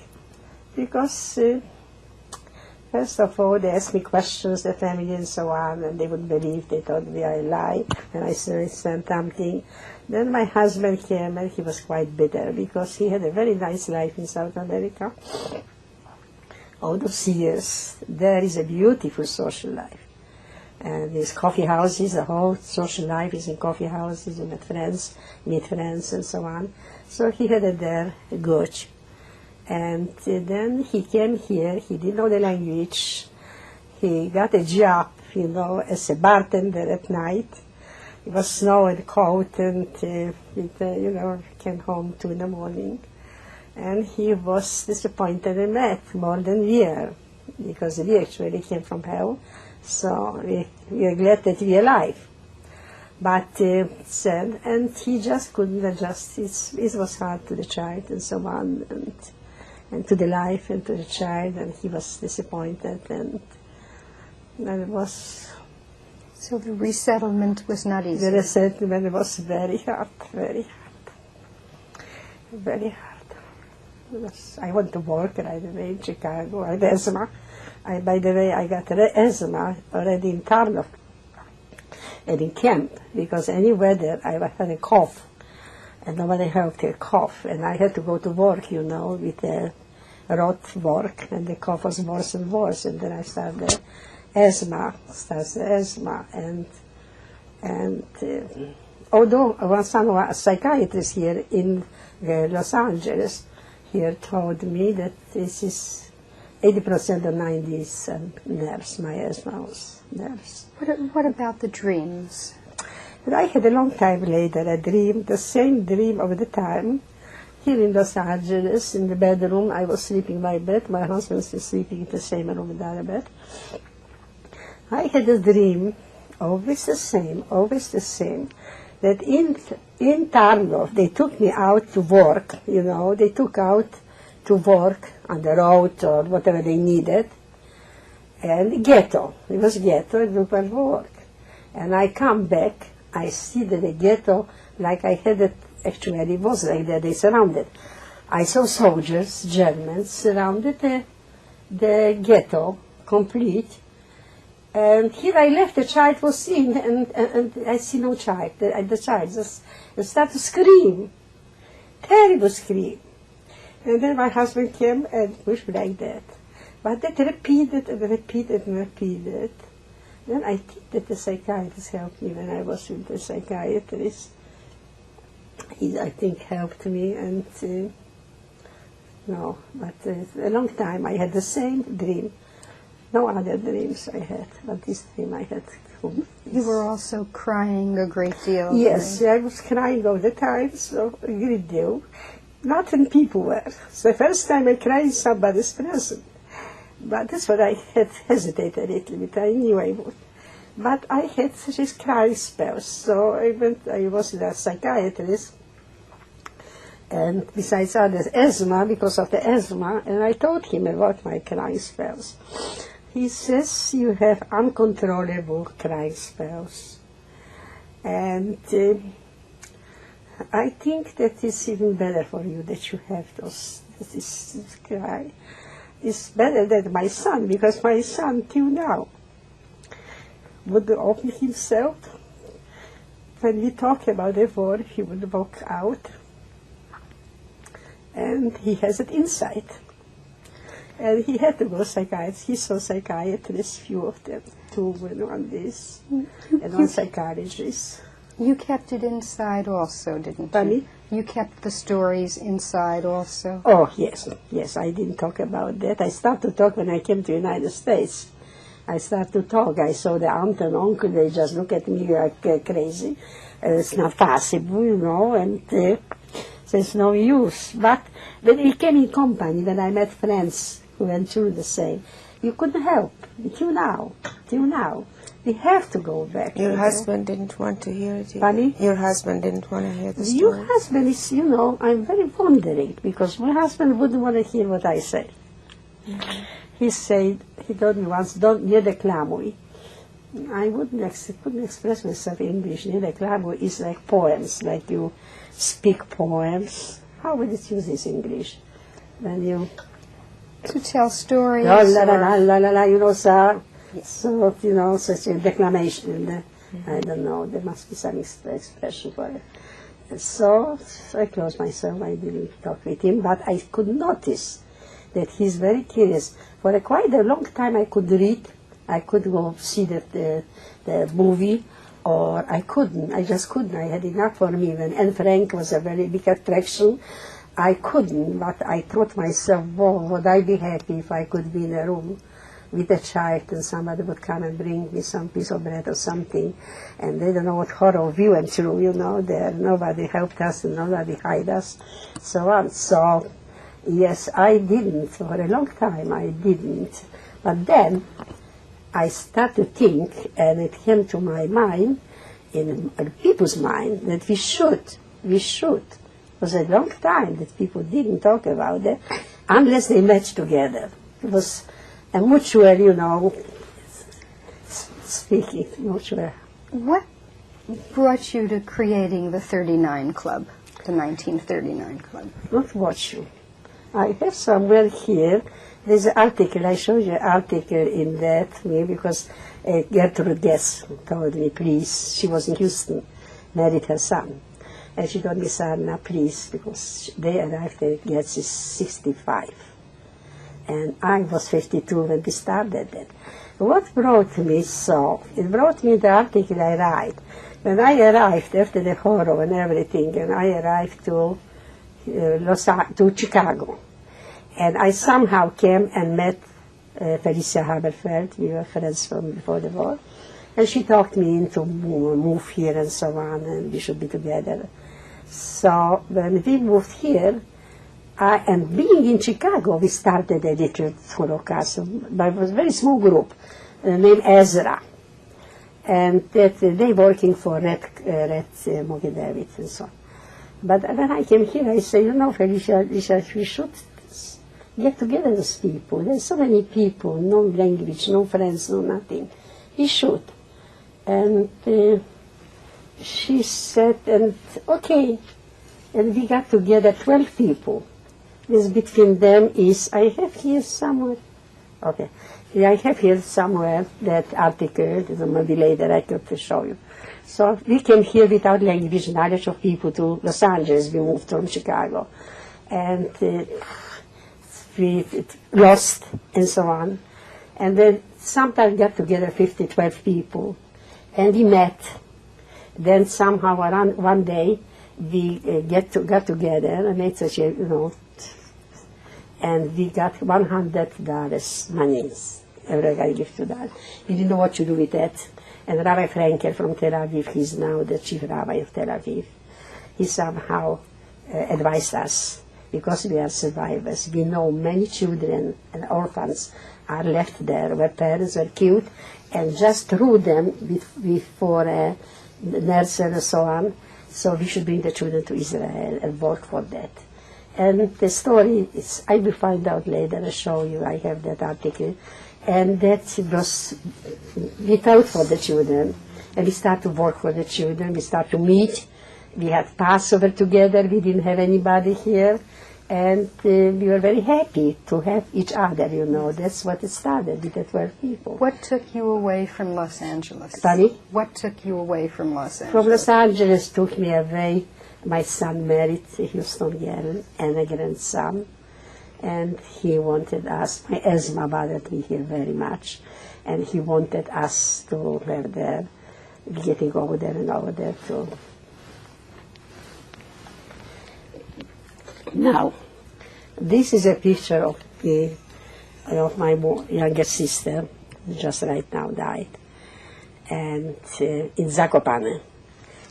Because, first of all, they asked me questions, the family and so on, and they wouldn't believe, they thought we are lie, and I said something. Then my husband came, and he was quite bitter, because he had a very nice life in South America. All those years, there is a beautiful social life. And these coffee houses, the whole social life is in coffee houses, you meet friends, and so on. So he had it there good. And then he came here, he didn't know the language. He got a job, as a bartender at night. It was snow and cold, and came home 2 in the morning. And he was disappointed and mad more than we are, because we actually came from hell. So we are glad that we are alive. But sad, and he just couldn't adjust. It was hard to the child and so on, and to the life and to the child, and he was disappointed, and it was... So the resettlement was not easy? The resettlement was very hard, very hard. Very hard. I went to work right away in Chicago. I had asthma. By the way, I got asthma already in Tarov. and in camp, because any weather I had a cough, and nobody helped a cough, and I had to go to work, with a rote work, and the cough was worse and worse, and then I started asthma, and although one psychiatrist here in Los Angeles here told me that this is 80% of 90s nerves, my asthma was nerves. What about the dreams? But I had a long time later a dream, the same dream of the time, here in Los Angeles, in the bedroom. I was sleeping in my bed, my husband was sleeping in the same room in the other bed. I had a dream, always the same, that in Tarov, they took me out to work, they took out to work on the road or whatever they needed, and ghetto, it was ghetto, it was work. And I come back, I see that the ghetto, like I had it, actually it was like that, they surrounded. I saw soldiers, Germans, surrounded the ghetto, complete. And here I left, the child was in, and I see no child. The child just started to scream, terrible scream. And then my husband came and pushed me like that. But that repeated and repeated and repeated. Then I think that the psychiatrist helped me when I was with the psychiatrist. He, I think, helped me, and no, but a long time I had the same dream. No other dreams I had, but this dream I had. You were also crying a great deal. Yes, right? I was crying all the time, so a great deal. Not when people were. It's the first time I cried in somebody's presence. But that's what I had hesitated a little bit. I knew I would. But I had such crying spells, so I was with a psychiatrist. And besides others, asthma, because of the asthma, and I told him about my crying spells. He says, you have uncontrollable crying spells. And I think that it's even better for you that you have this cry. It's better than my son, because my son, till now, would open himself. When we talk about the war, he would walk out. And he has it inside. And he had to go psychiatrist. He saw psychiatrists, few of them, two on this, and one psychiatrist. You kept it inside also, didn't you? Pardon? You kept the stories inside also? Oh, yes, I didn't talk about that. I started to talk when I came to the United States. I started to talk. I saw the aunt and uncle, they just look at me like crazy. It's not possible, and there's no use. But when we came in company, when I met friends who went through the same, you couldn't help, till now. We have to go back. Your husband didn't want to hear it? Funny? Your husband didn't want to hear the story? Your husband is, I'm very wondering, because my husband wouldn't want to hear what I say. Mm-hmm. He told me once, don't nie deklamuj. I couldn't express myself in English. Nie deklamuj is like poems, like you speak poems. How would it use this English? When you... To tell stories. La la la la la la, sir. Yes. So, such a declamation. I don't know, there must be some expression for it. And so I closed myself, I didn't talk with him, but I could notice that he's very curious. For quite a long time I could read, I could go see the movie, or I just couldn't. I had enough for me. When Anne Frank was a very big attraction, I couldn't, but I thought myself, would I be happy if I could be in a room with a child and somebody would come and bring me some piece of bread or something, and they don't know what horror we went through, there nobody helped us and nobody hid us, so on. So, yes, I didn't, for a long time I didn't, but then I started to think, and it came to my mind, in people's mind, that we should. It was a long time that people didn't talk about it, unless they met together. It was a mutual, speaking, mutual. What brought you to creating the 39 Club, the 1939 Club? Not what you. I have somewhere here There's an article, I showed you an article in that, because Gertrude Guess told me, please, she was in Houston, married her son. And she told me, Sarna, please, because they arrived at Guess is 65. And I was 52 when we started it. What brought me so? It brought me the article I write. When I arrived after the horror and everything, and I arrived to Chicago, and I somehow came and met Felicia Haberfeld. We were friends from before the war, and she talked me into move here and so on, and we should be together. So when we moved here, and being in Chicago, we started a little Holocaust. It was a very small group named Ezra. And that they working for Red Mogedevich and so on. But when I came here, I said, Felicia, we should get together as people. There's so many people, no language, no friends, no nothing. We should. And she said, okay. And we got together 12 people. This between them is, I have here somewhere, okay. I have here somewhere that article, maybe later I could show you. So we came here without language knowledge of people to Los Angeles. We moved from Chicago. And we lost and so on. And then sometimes got together 12 people. And we met. Then somehow around one day we got together and made such a, and we got $100 monies. Every guy gave $2. We didn't know what to do with that. And Rabbi Frankel from Tel Aviv, he's now the chief rabbi of Tel Aviv, he somehow advised us, because we are survivors. We know many children and orphans are left there where parents were killed and just threw them before nurses and so on. So we should bring the children to Israel and work for that. And the story is, I will find out later, I'll show you, I have that article. And that was, we felt for the children, and we started to work for the children, we started to meet, we had Passover together, we didn't have anybody here, and we were very happy to have each other, that's what it started with the 12 people. What took you away from Los Angeles? Sorry? What took you away from Los Angeles? From Los Angeles took me away. My son married a Houston girl and a grandson, and he wanted us, my asthma bothered me here very much, and he wanted us to have there, getting over there and over there too. Now, this is a picture of my younger sister, who just right now died, and in Zakopane,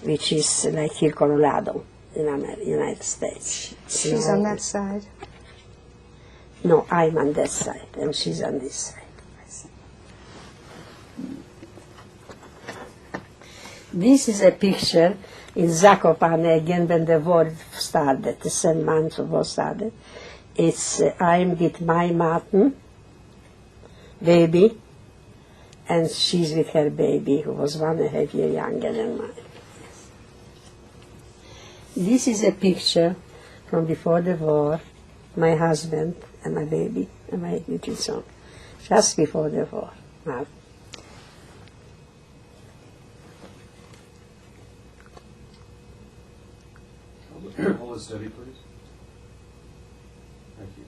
which is like here, Colorado, in United States. She's on that side? No, I'm on that side, and she's on this side. This is a picture in Zakopane, again, when the war started, the 7 months of war started. It's, I'm with my Martin, baby, and she's with her baby, who was 1.5 years younger than mine. This is a picture from before the war, my husband and my baby and my little son, just before the war. Now. Hold it steady, please. Thank you.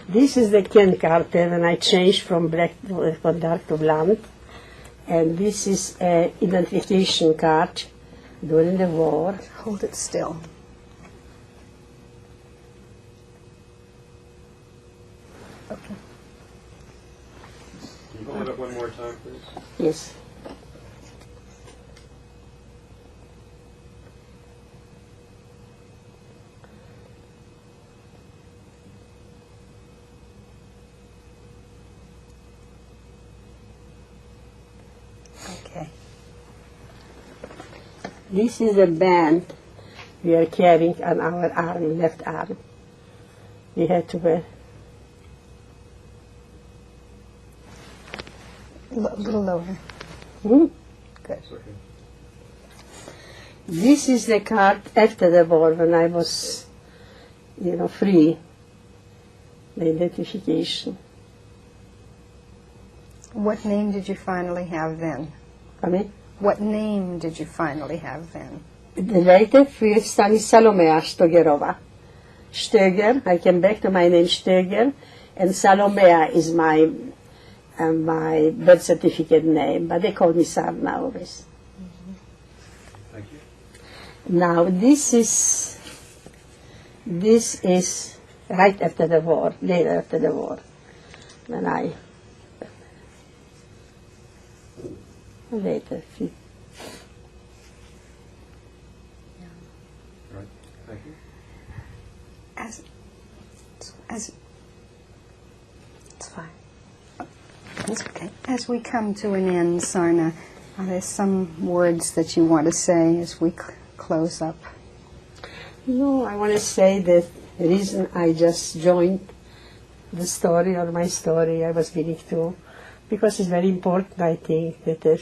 This is the Ken Carter when I changed from dark to blonde. And this is an identification card during the war. Hold it still. Okay. Can you hold it up one more time, please? Yes. Okay. This is a band we are carrying on our arm, left arm. We had to wear. A little lower. Hmm? Good. It's okay. This is the card after the war when I was, free. The identification. What name did you finally have then? Pardon? What name did you finally have then? Later, first time is Salomea Stogerova. Stoger, I came back to my name Stoger, and Salomea is my birth certificate name, but they call me Sarna always. Thank you. Now, this is right after the war, later after the war, when I, later. Right. Thank you. As It's fine. That's okay. As we come to an end, Sarna, are there some words that you want to say as we close up? No, I want to say that the reason I just joined the story or my story, I was willing to, because it's very important, I think, that the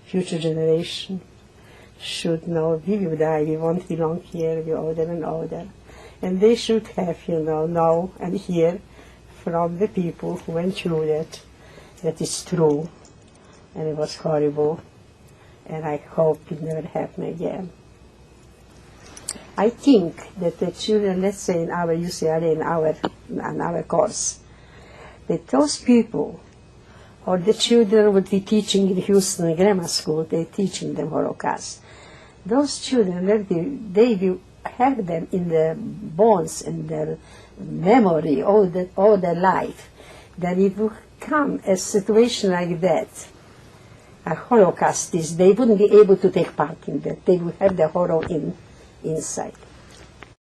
future generation, should know we will die, we won't belong here, we're older and older. And they should have, know and hear from the people who went through that is true, and it was horrible, and I hope it never happen again. I think that the children, let's say in our UCLA, in our course, that those people, or the children would be teaching in Houston grammar school, they're teaching them Holocaust. Those children, they will have them in their bones, in their memory, all their life, that it will come a situation like that, a Holocaust, they wouldn't be able to take part in that. They would have the horror inside.